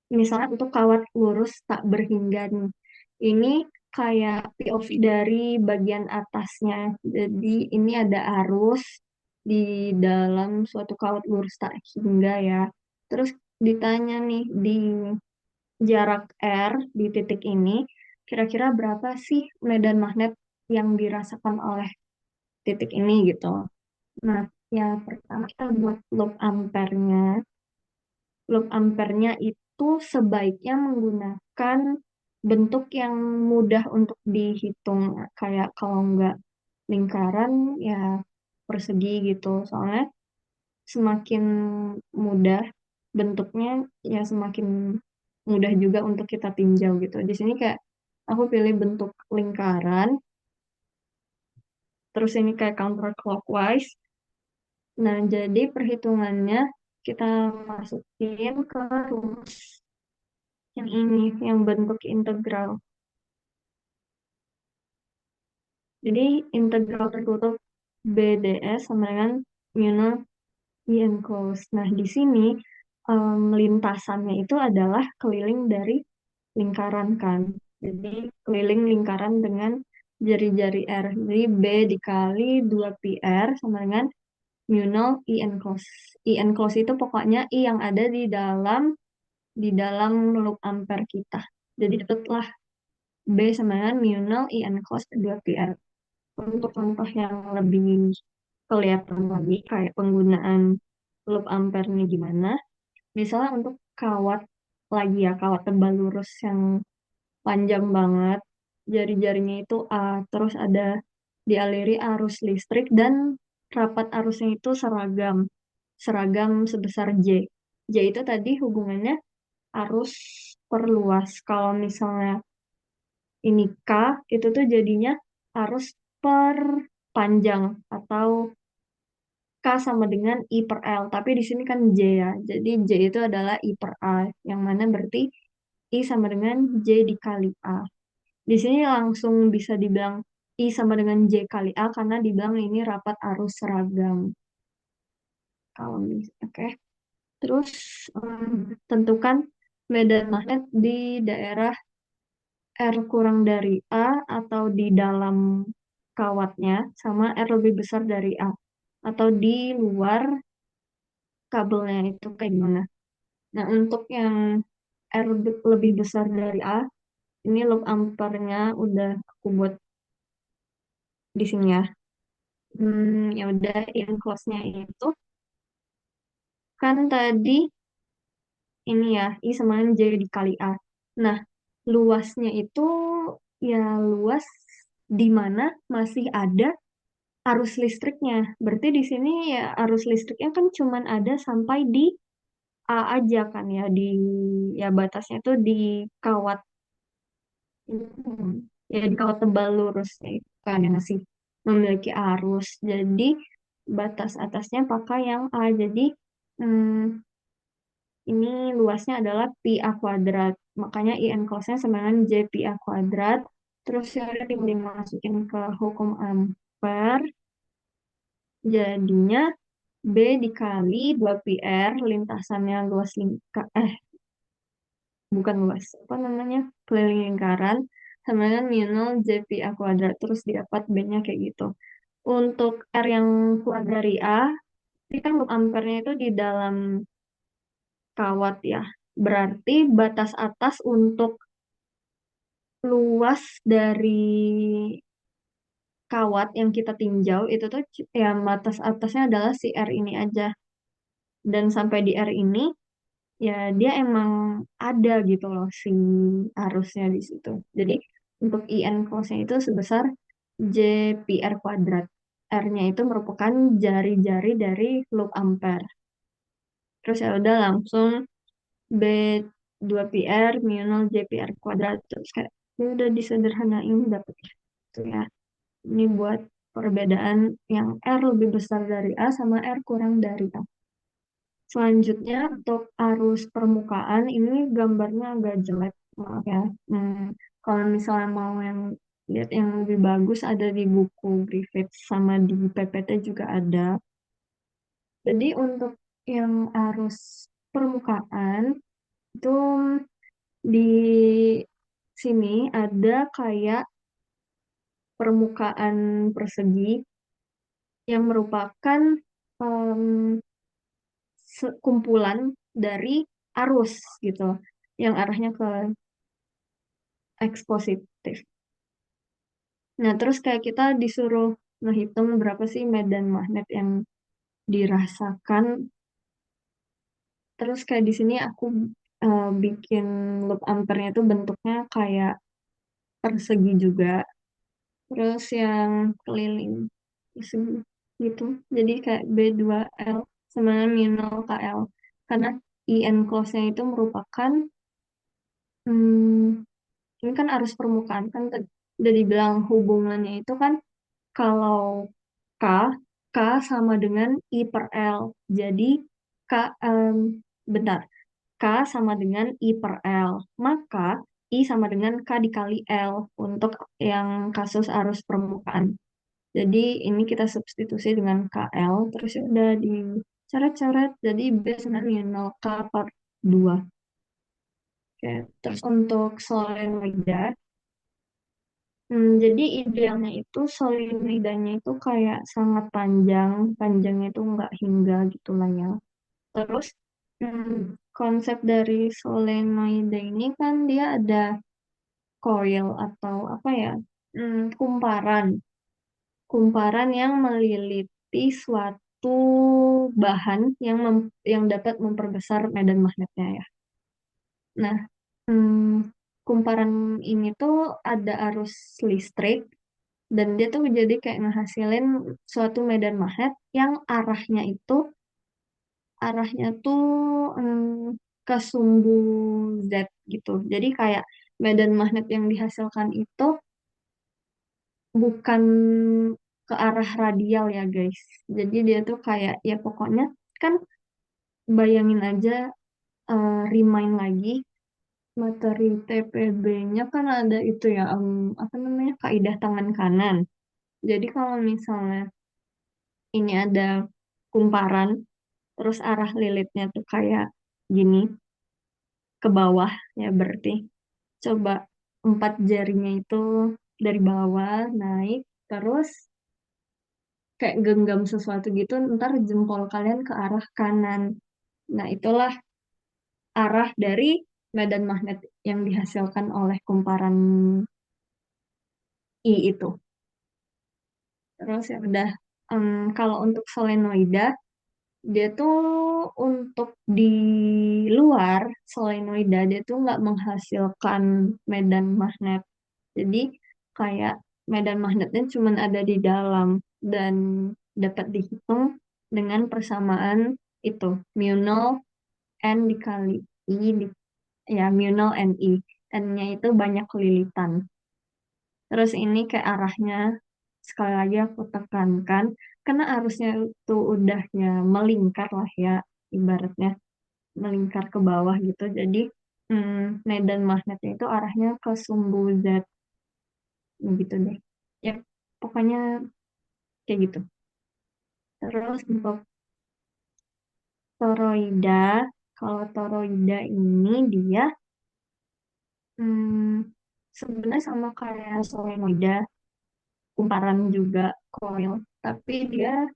Misalnya untuk kawat lurus tak berhingga nih. Ini kayak POV dari bagian atasnya. Jadi ini ada arus di dalam suatu kawat lurus tak hingga ya. Terus ditanya nih di jarak R di titik ini, kira-kira berapa sih medan magnet yang dirasakan oleh titik ini gitu. Nah, yang pertama kita buat loop ampernya. Loop ampernya itu sebaiknya menggunakan bentuk yang mudah untuk dihitung. Kayak kalau nggak lingkaran, ya persegi gitu. Soalnya semakin mudah bentuknya, ya semakin mudah juga untuk kita tinjau gitu. Di sini kayak aku pilih bentuk lingkaran, terus ini kayak counterclockwise. Nah, jadi perhitungannya kita masukin ke rumus yang ini, yang bentuk integral. Jadi integral tertutup BDS sama dengan mu nol I enclosed. Nah, di sini lintasannya itu adalah keliling dari lingkaran kan. Jadi keliling lingkaran dengan jari-jari R. Jadi B dikali 2πr sama dengan mu nol I enclosed. I enclosed itu pokoknya I yang ada di dalam loop ampere kita. Jadi dapatlah B sama dengan mu nol I enclosed 2πr. Untuk contoh yang lebih kelihatan lagi kayak penggunaan loop ampere ini gimana. Misalnya untuk kawat lagi ya, kawat tebal lurus yang panjang banget. Jari-jarinya itu A, terus ada dialiri arus listrik dan rapat arusnya itu seragam. Seragam sebesar J. J itu tadi hubungannya arus per luas. Kalau misalnya ini K, itu tuh jadinya arus per panjang atau K sama dengan I per L. Tapi di sini kan J ya. Jadi J itu adalah I per A. Yang mana berarti I sama dengan J dikali A. Di sini langsung bisa dibilang I sama dengan J kali A karena dibilang ini rapat arus seragam. Kalau oke. Terus tentukan medan magnet di daerah R kurang dari A atau di dalam kawatnya sama R lebih besar dari A atau di luar kabelnya itu kayak gimana. Nah, untuk yang R lebih besar dari A, ini loop ampernya udah aku buat di sini ya. Ya udah yang close-nya itu kan tadi ini ya I sama dengan J dikali A. Nah, luasnya itu ya luas di mana masih ada arus listriknya. Berarti di sini ya arus listriknya kan cuman ada sampai di A aja kan ya di ya batasnya itu di kawat ya di kawat tebal lurusnya itu kan yang masih memiliki arus. Jadi batas atasnya pakai yang A. Jadi hmm, ini luasnya adalah pi A kuadrat. Makanya I enclosed-nya sama dengan J pi A kuadrat. Terus ya udah tinggal dimasukin ke hukum ampere. Jadinya B dikali 2πr lintasannya luas bukan luas apa namanya keliling lingkaran sama dengan mu nol J pi A kuadrat terus dapat B-nya kayak gitu. Untuk R yang keluar dari A, ini kan loop ampernya itu di dalam kawat ya. Berarti batas atas untuk luas dari kawat yang kita tinjau itu tuh ya batas atasnya adalah si R ini aja. Dan sampai di R ini ya dia emang ada gitu loh si arusnya di situ. Jadi untuk IN close-nya itu sebesar JPR kuadrat. R-nya itu merupakan jari-jari dari loop ampere. Terus ya udah langsung B 2πr mu nol JPR kuadrat. Terus kayak ya udah disederhanain dapet gitu ya. Ini buat perbedaan yang R lebih besar dari A sama R kurang dari A. Selanjutnya untuk arus permukaan ini gambarnya agak jelek, maaf ya. Kalau misalnya mau yang lihat yang lebih bagus ada di buku Griffith sama di PPT juga ada. Jadi untuk yang arus permukaan itu di sini ada kayak permukaan persegi yang merupakan em, kumpulan dari arus gitu, yang arahnya ke X positif. Nah, terus kayak kita disuruh ngehitung berapa sih medan magnet yang dirasakan. Terus kayak di sini aku bikin loop ampernya itu bentuknya kayak persegi juga. Terus yang keliling persegi gitu. Jadi kayak B2L sama mu 0 KL. Karena I enclose-nya itu merupakan hmm, ini kan arus permukaan kan udah dibilang hubungannya itu kan kalau K, K sama dengan I per L. Jadi K, bentar, K sama dengan I per L. Maka I sama dengan K dikali L untuk yang kasus arus permukaan. Jadi ini kita substitusi dengan KL, terus ya udah dicoret-coret, jadi B sama dengan 0 K per 2. Oke, terus untuk solenoida, jadi idealnya itu solenoidanya itu kayak sangat panjang, panjangnya itu nggak hingga gitu lah ya. Terus konsep dari solenoida ini kan dia ada coil atau apa ya, kumparan, kumparan yang meliliti suatu bahan yang dapat memperbesar medan magnetnya ya. Nah, kumparan ini tuh ada arus listrik dan dia tuh jadi kayak ngehasilin suatu medan magnet yang arahnya tuh ke sumbu Z gitu. Jadi kayak medan magnet yang dihasilkan itu bukan ke arah radial ya guys. Jadi dia tuh kayak ya pokoknya kan bayangin aja, remind lagi materi TPB-nya kan ada itu ya, apa namanya, kaidah tangan kanan. Jadi kalau misalnya ini ada kumparan, terus arah lilitnya tuh kayak gini ke bawah ya berarti coba empat jarinya itu dari bawah naik terus kayak genggam sesuatu gitu, ntar jempol kalian ke arah kanan. Nah, itulah arah dari medan magnet yang dihasilkan oleh kumparan I itu. Terus ya udah, kalau untuk solenoida, dia tuh untuk di luar solenoida, dia tuh nggak menghasilkan medan magnet. Jadi kayak medan magnetnya cuma ada di dalam dan dapat dihitung dengan persamaan itu mu 0 N dikali I ya mu 0 NI. N-nya itu banyak lilitan. Terus ini kayak arahnya sekali lagi aku tekankan karena arusnya itu udah ya melingkar lah ya ibaratnya melingkar ke bawah gitu. Jadi medan magnetnya itu arahnya ke sumbu Z gitu deh. Ya pokoknya kayak gitu. Terus untuk toroida, kalau toroida ini dia hmm, sebenarnya sama kayak solenoida, kumparan juga coil, tapi dia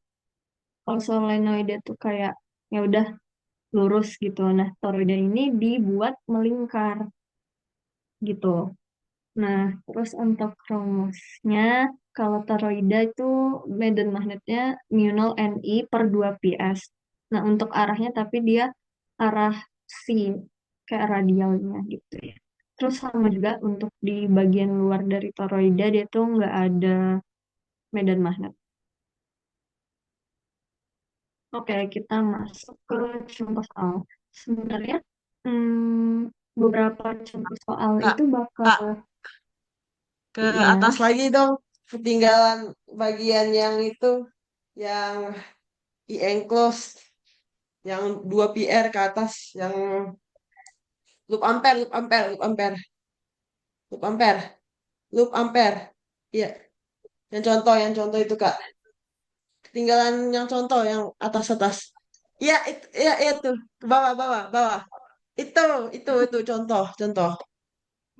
kalau solenoida tuh kayak ya udah lurus gitu. Nah, toroida ini dibuat melingkar gitu. Nah, terus untuk rumusnya, kalau toroida itu medan magnetnya mu 0 Ni per 2 ps. Nah, untuk arahnya tapi dia arah C, kayak radialnya gitu ya. Terus sama juga untuk di bagian luar dari toroida, dia tuh nggak ada medan magnet. Oke, kita masuk ke contoh soal. Sebenarnya beberapa contoh soal Kak, itu bakal Kak, ke atas ya. lagi dong. Ketinggalan bagian yang itu, yang i enclose, yang 2 PR ke atas, yang loop ampere, loop ampere, loop ampere, loop ampere, loop ampere. Iya, yang contoh itu Kak. Ketinggalan yang contoh, yang atas-atas. Iya, iya, itu. Ke bawah, bawah, bawah. Itu contoh, contoh.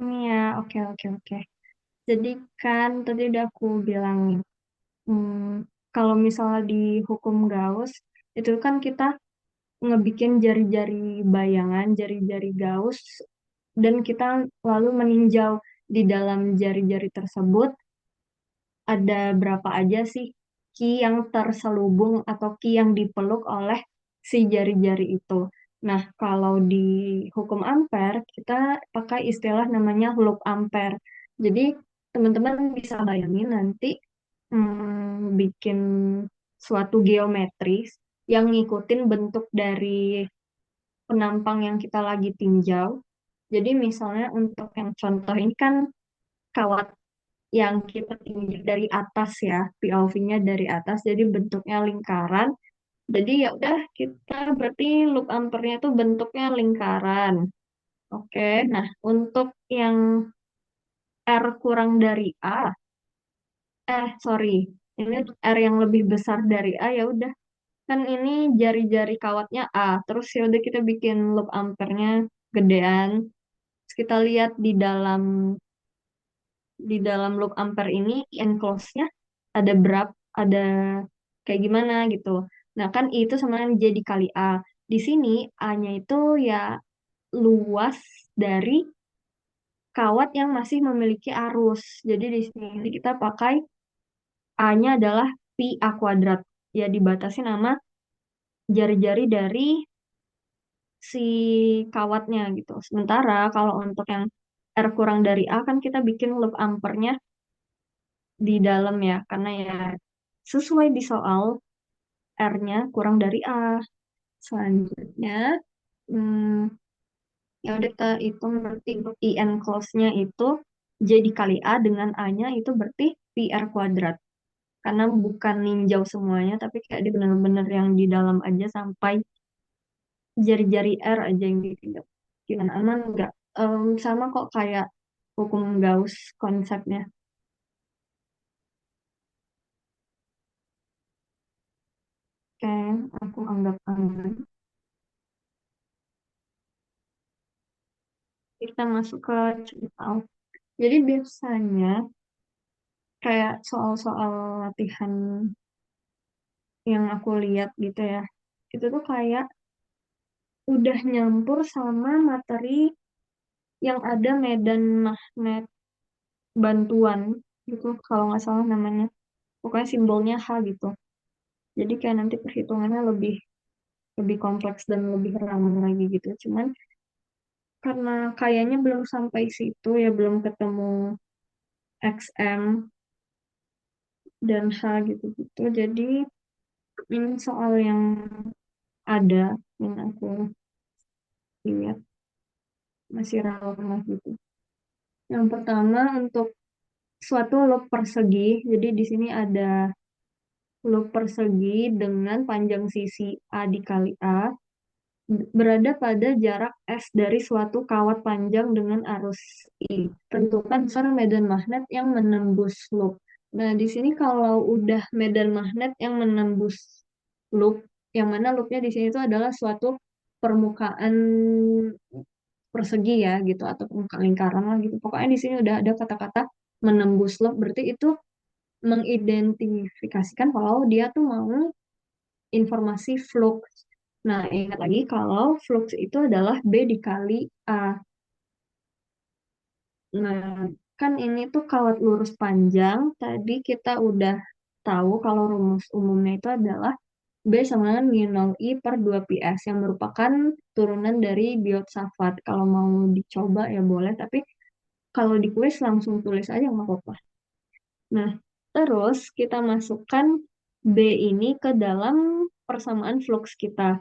Ini ya, oke, oke, oke. Jadi kan tadi udah aku bilangin, kalau misalnya di hukum Gauss, itu kan kita ngebikin jari-jari bayangan, jari-jari Gauss, dan kita lalu meninjau di dalam jari-jari tersebut ada berapa aja sih key yang terselubung atau key yang dipeluk oleh si jari-jari itu. Nah, kalau di hukum ampere, kita pakai istilah namanya loop ampere. Jadi, teman-teman bisa bayangin nanti bikin suatu geometris yang ngikutin bentuk dari penampang yang kita lagi tinjau. Jadi, misalnya untuk yang contoh ini kan kawat yang kita tinjau dari atas ya, POV-nya dari atas, jadi bentuknya lingkaran. Jadi ya udah kita berarti loop ampernya itu bentuknya lingkaran. Oke, nah untuk yang R kurang dari A, sorry, ini R yang lebih besar dari A ya udah kan ini jari-jari kawatnya A, terus ya udah kita bikin loop ampernya gedean. Terus kita lihat di dalam loop ampere ini enclose-nya ada berapa, ada kayak gimana gitu. Nah, kan I itu sama dengan J dikali A. Di sini A-nya itu ya luas dari kawat yang masih memiliki arus. Jadi di sini kita pakai A-nya adalah pi A kuadrat. Ya dibatasi nama jari-jari dari si kawatnya gitu. Sementara kalau untuk yang R kurang dari A kan kita bikin loop ampernya di dalam ya, karena ya sesuai di soal R-nya kurang dari A. Selanjutnya, hmm, ya udah kita hitung berarti I enclose-nya itu J dikali A dengan A-nya itu berarti pi R kuadrat. Karena bukan ninjau semuanya, tapi kayak dia benar-benar yang di dalam aja sampai jari-jari R aja yang ditinjau. Gimana, aman nggak? Sama kok kayak hukum Gauss konsepnya. Oke, aku anggap aman. Kita masuk ke cerita. Jadi biasanya kayak soal-soal latihan yang aku lihat gitu ya, itu tuh kayak udah nyampur sama materi yang ada medan magnet bantuan gitu, kalau nggak salah namanya. Pokoknya simbolnya H gitu. Jadi kayak nanti perhitungannya lebih lebih kompleks dan lebih ramah lagi gitu. Cuman karena kayaknya belum sampai situ ya, belum ketemu XM dan H gitu-gitu. Jadi ini soal yang ada yang aku lihat masih relevan gitu. Yang pertama untuk suatu loop persegi. Jadi di sini ada loop persegi dengan panjang sisi A dikali A berada pada jarak S dari suatu kawat panjang dengan arus I. Tentukan besar medan magnet yang menembus loop. Nah, di sini kalau udah medan magnet yang menembus loop, yang mana loopnya di sini itu adalah suatu permukaan persegi ya gitu atau permukaan lingkaran lah gitu. Pokoknya di sini udah ada kata-kata menembus loop, berarti itu mengidentifikasikan kalau dia tuh mau informasi flux. Nah, ingat lagi kalau flux itu adalah B dikali A. Nah, kan ini tuh kawat lurus panjang. Tadi kita udah tahu kalau rumus umumnya itu adalah B sama dengan mu 0 I per 2 pi s yang merupakan turunan dari Biot-Savart. Kalau mau dicoba ya boleh, tapi kalau di kuis langsung tulis aja nggak apa-apa. Nah, terus kita masukkan B ini ke dalam persamaan flux kita.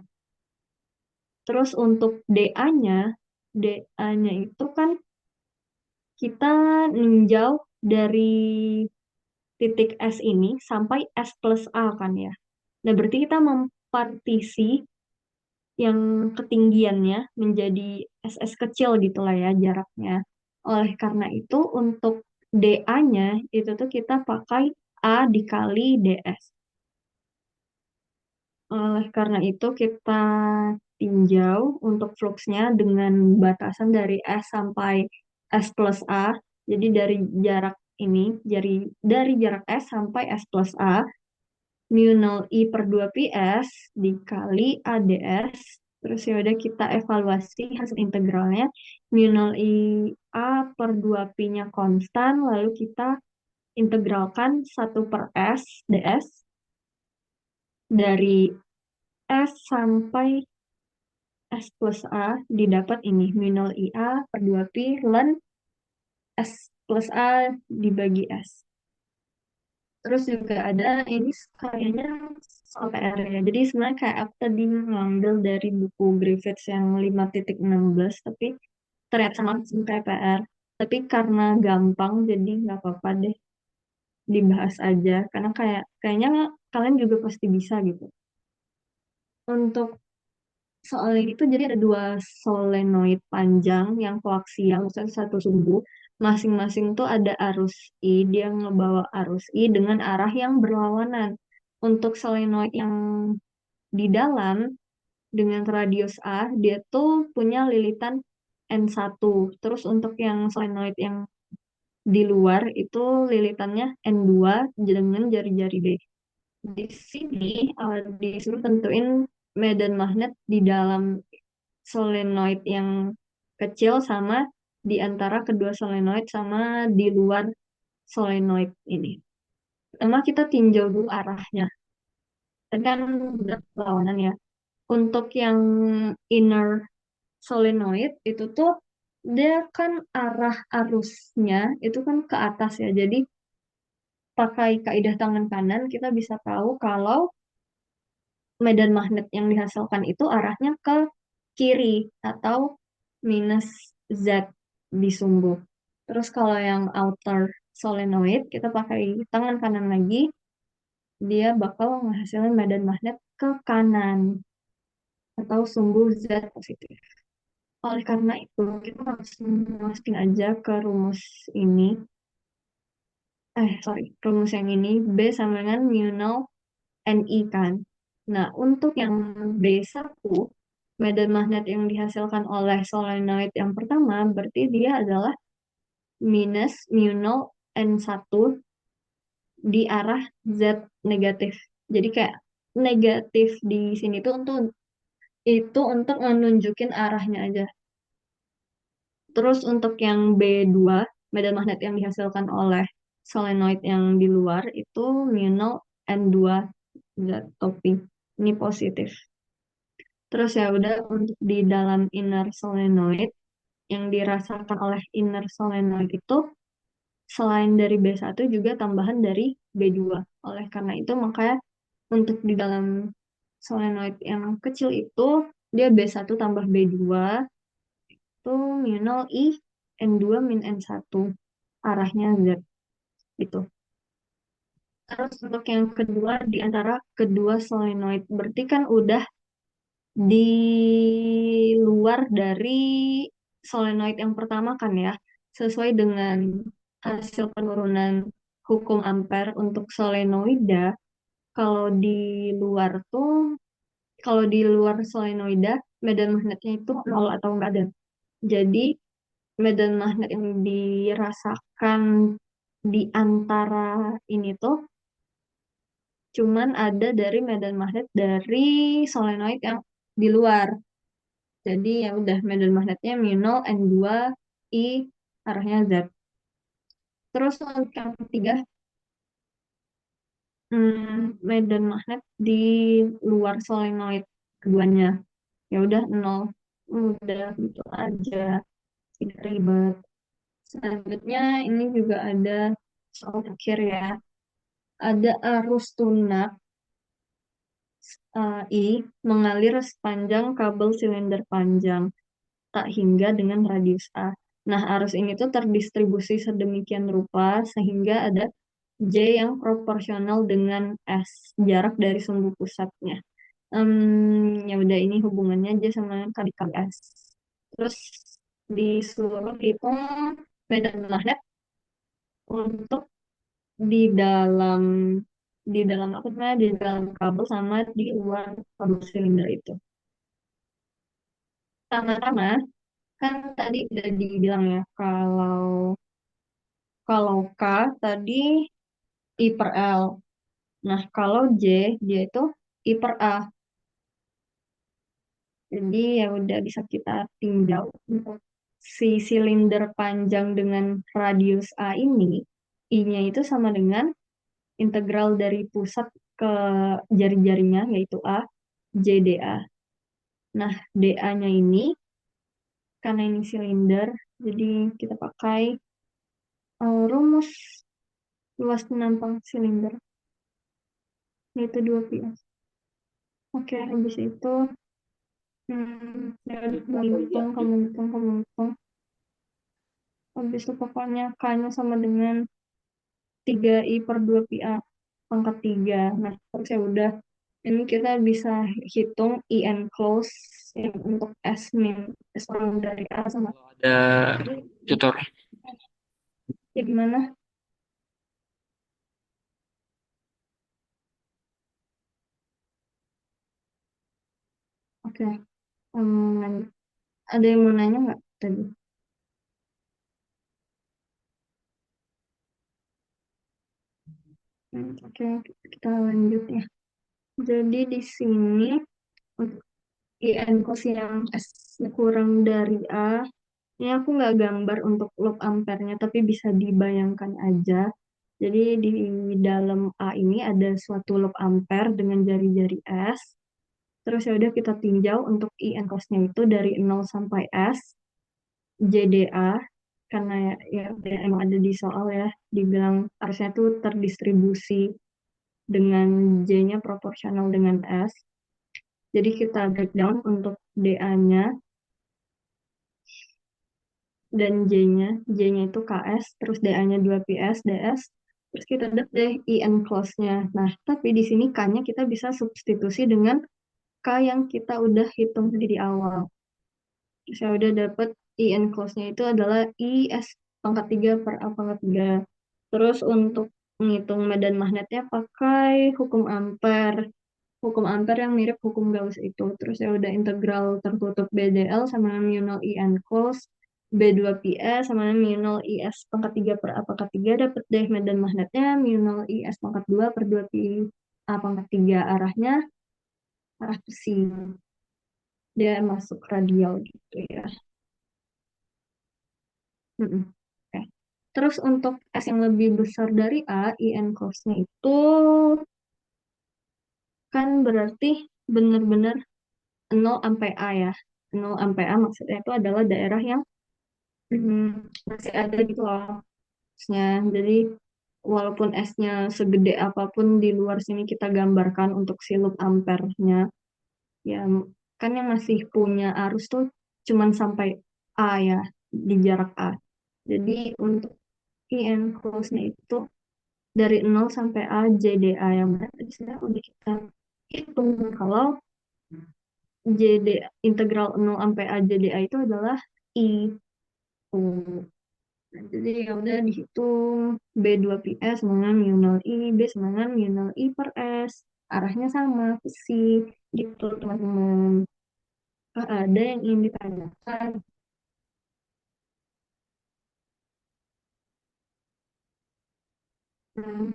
Terus untuk DA-nya itu kan kita ninjau dari titik S ini sampai S plus A kan ya. Nah, berarti kita mempartisi yang ketinggiannya menjadi SS kecil gitulah ya jaraknya. Oleh karena itu untuk DA-nya itu tuh kita pakai A dikali DS. Oleh karena itu kita tinjau untuk fluxnya dengan batasan dari S sampai S plus A. Jadi dari jarak ini, dari jarak S sampai S plus A, mu 0 I per 2 PS dikali ADS. Terus ya udah kita evaluasi hasil integralnya. Mu 0 I A per 2 Pi-nya konstan, lalu kita integralkan 1 per S ds dari S sampai S plus A didapat ini mu 0 I A per 2 Pi ln S plus A dibagi S. Terus juga ada ini kayaknya soal PR ya. Jadi sebenarnya kayak aku tadi ngambil dari buku Griffiths yang 5.16, tapi ternyata sama kayak PR. Tapi karena gampang jadi nggak apa-apa deh dibahas aja. Karena kayaknya kalian juga pasti bisa gitu. Untuk soal ini tuh jadi ada dua solenoid panjang yang koaksial, misalnya satu sumbu. Masing-masing tuh ada arus I, dia ngebawa arus I dengan arah yang berlawanan. Untuk solenoid yang di dalam dengan radius A, dia tuh punya lilitan N1. Terus untuk yang solenoid yang di luar itu lilitannya N2 dengan jari-jari B. Di sini disuruh tentuin medan magnet di dalam solenoid yang kecil sama di antara kedua solenoid sama di luar solenoid ini. Pertama kita tinjau dulu arahnya. Tadi kan udah perlawanan ya. Untuk yang inner solenoid itu tuh dia kan arah arusnya itu kan ke atas ya. Jadi pakai kaidah tangan kanan kita bisa tahu kalau medan magnet yang dihasilkan itu arahnya ke kiri atau minus Z di sumbu. Terus kalau yang outer solenoid kita pakai tangan kanan lagi, dia bakal menghasilkan medan magnet ke kanan atau sumbu Z positif. Oleh karena itu, kita harus masukin aja ke rumus ini. Rumus yang ini B sama dengan mu 0 NI kan. Nah, untuk yang B1, medan magnet yang dihasilkan oleh solenoid yang pertama, berarti dia adalah minus mu 0 N1 di arah Z negatif. Jadi kayak negatif di sini tuh untuk menunjukin arahnya aja. Terus untuk yang B2, medan magnet yang dihasilkan oleh solenoid yang di luar itu mu 0 N2 Z topi. Ini positif. Terus ya udah untuk di dalam inner solenoid yang dirasakan oleh inner solenoid itu selain dari B1 juga tambahan dari B2. Oleh karena itu makanya untuk di dalam solenoid yang kecil itu dia B1 tambah B2 itu mu 0 I N2 min N1 arahnya Z gitu. Terus untuk yang kedua di antara kedua solenoid berarti kan udah di luar dari solenoid yang pertama kan ya, sesuai dengan hasil penurunan hukum Ampere untuk solenoida, kalau di luar tuh, kalau di luar solenoida, medan magnetnya itu nol atau enggak ada. Jadi, medan magnet yang dirasakan di antara ini tuh cuman ada dari medan magnet dari solenoid yang di luar. Jadi ya udah medan magnetnya mu 0 N2 I arahnya Z. Terus untuk yang ketiga, medan magnet di luar solenoid keduanya. Ya udah nol. Udah gitu aja. Tidak ribet. Selanjutnya ini juga ada soal terakhir ya. Ada arus tunak I mengalir sepanjang kabel silinder panjang tak hingga dengan radius A. Nah, arus ini tuh terdistribusi sedemikian rupa sehingga ada J yang proporsional dengan S, jarak dari sumbu pusatnya. Ya udah ini hubungannya J sama kali S. Terus disuruh hitung medan magnet untuk di dalam apa namanya di dalam kabel sama di luar kabel silinder itu. Pertama-tama Kan tadi udah dibilang ya, kalau kalau K tadi I per L. Nah, kalau J dia itu I per A. Jadi ya udah bisa kita tinjau untuk si silinder panjang dengan radius A ini, I-nya itu sama dengan integral dari pusat ke jari-jarinya yaitu A, JDA. Nah, DA-nya ini karena ini silinder, jadi kita pakai rumus luas penampang silinder yaitu 2 pi. Oke, habis itu ya udah, kamu hitung. Habis itu pokoknya K-nya sama dengan 3I per 2 pi A pangkat 3. Nah, terus ya udah. Ini kita bisa hitung I enclose yang untuk S min. S orang dari A sama Ada tutor. ya gimana? Oke. Lanjut. Ada yang mau nanya nggak tadi? Oke, kita lanjut ya. Jadi di sini untuk I enclose yang S kurang dari A, ini aku nggak gambar untuk loop ampernya, tapi bisa dibayangkan aja. Jadi di dalam A ini ada suatu loop ampere dengan jari-jari S. Terus ya udah kita tinjau untuk I enclose-nya itu dari 0 sampai S, JDA, karena ya emang ada di soal ya, dibilang harusnya itu terdistribusi dengan J-nya proporsional dengan S. Jadi kita breakdown untuk DA-nya dan J-nya. J-nya itu KS, terus DA-nya 2PS, DS. Terus kita dapat deh I enclose-nya. Nah, tapi di sini K-nya kita bisa substitusi dengan K yang kita udah hitung tadi di awal. Saya udah dapet I enclose-nya itu adalah I S pangkat 3 per A pangkat 3. Terus untuk menghitung medan magnetnya pakai hukum ampere. Hukum ampere yang mirip hukum Gauss itu. Terus ya udah integral tertutup BDL sama dengan mu nol I enclose. B2PS sama dengan mu nol IS pangkat 3 per A pangkat 3. Dapet deh medan magnetnya mu nol IS pangkat 2 per 2 pi A pangkat 3. Arahnya arah besi. Dia masuk radial gitu ya. Mm-mm. Oke. Terus untuk S yang lebih besar dari A, IN cos-nya itu kan berarti benar-benar 0 sampai A ya. 0 sampai A maksudnya itu adalah daerah yang masih ada gitu loh. S-nya. Jadi walaupun S-nya segede apapun di luar sini kita gambarkan untuk si loop ampere-nya, ya kan yang masih punya arus tuh cuman sampai A ya, di jarak A. Jadi untuk IN close-nya itu dari 0 sampai A, J, D, A yang benar tadi sudah udah kita hitung kalau JD integral 0 sampai A, J, D, A itu adalah I. Nah, jadi ya udah dihitung B2PS sama dengan mu nol I, B sama dengan mu nol I per S. Arahnya sama, psi. Gitu teman-teman. Ada yang ingin ditanyakan? Hmm,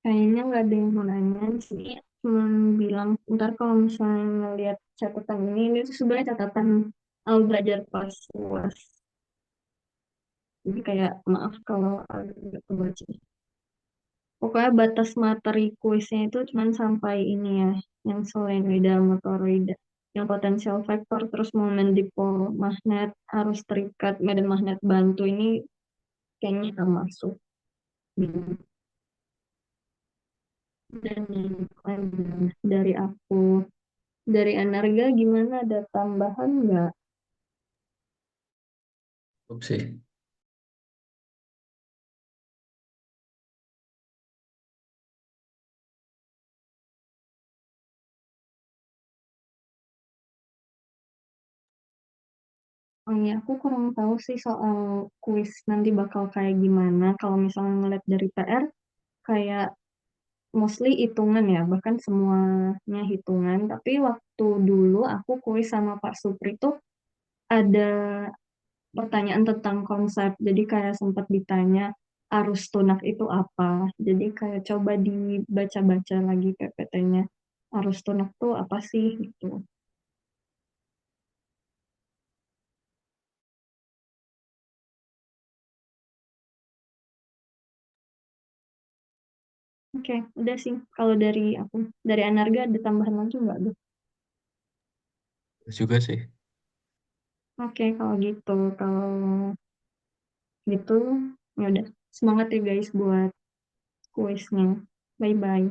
Kayaknya nggak ada yang mau nanya sih. Cuman bilang, ntar kalau misalnya ngeliat catatan ini tuh sebenarnya catatan belajar pas UAS. Jadi kayak maaf kalau agak kebaca. Pokoknya batas materi kuisnya itu cuman sampai ini ya, yang solenoida, motoroida, yang potensial vektor, terus momen dipol magnet, arus terikat, medan magnet bantu ini kayaknya nggak masuk. Hmm. Dan dari aku, dari Anarga gimana? Ada tambahan nggak? Cukup sih. Oh iya, aku kurang tahu sih soal kuis nanti bakal kayak gimana. Kalau misalnya ngeliat dari PR, kayak mostly hitungan ya, bahkan semuanya hitungan. Tapi waktu dulu aku kuis sama Pak Supri tuh ada pertanyaan tentang konsep. Jadi kayak sempat ditanya arus tunak itu apa. Jadi kayak coba dibaca-baca lagi PPT-nya. Arus tunak tuh apa sih gitu. Oke, udah sih. Kalau dari aku, dari Anarga ada tambahan lagi nggak, Du? juga sih. Oke, kalau gitu, kalau gitu, ya udah. Semangat ya guys buat kuisnya. Bye bye.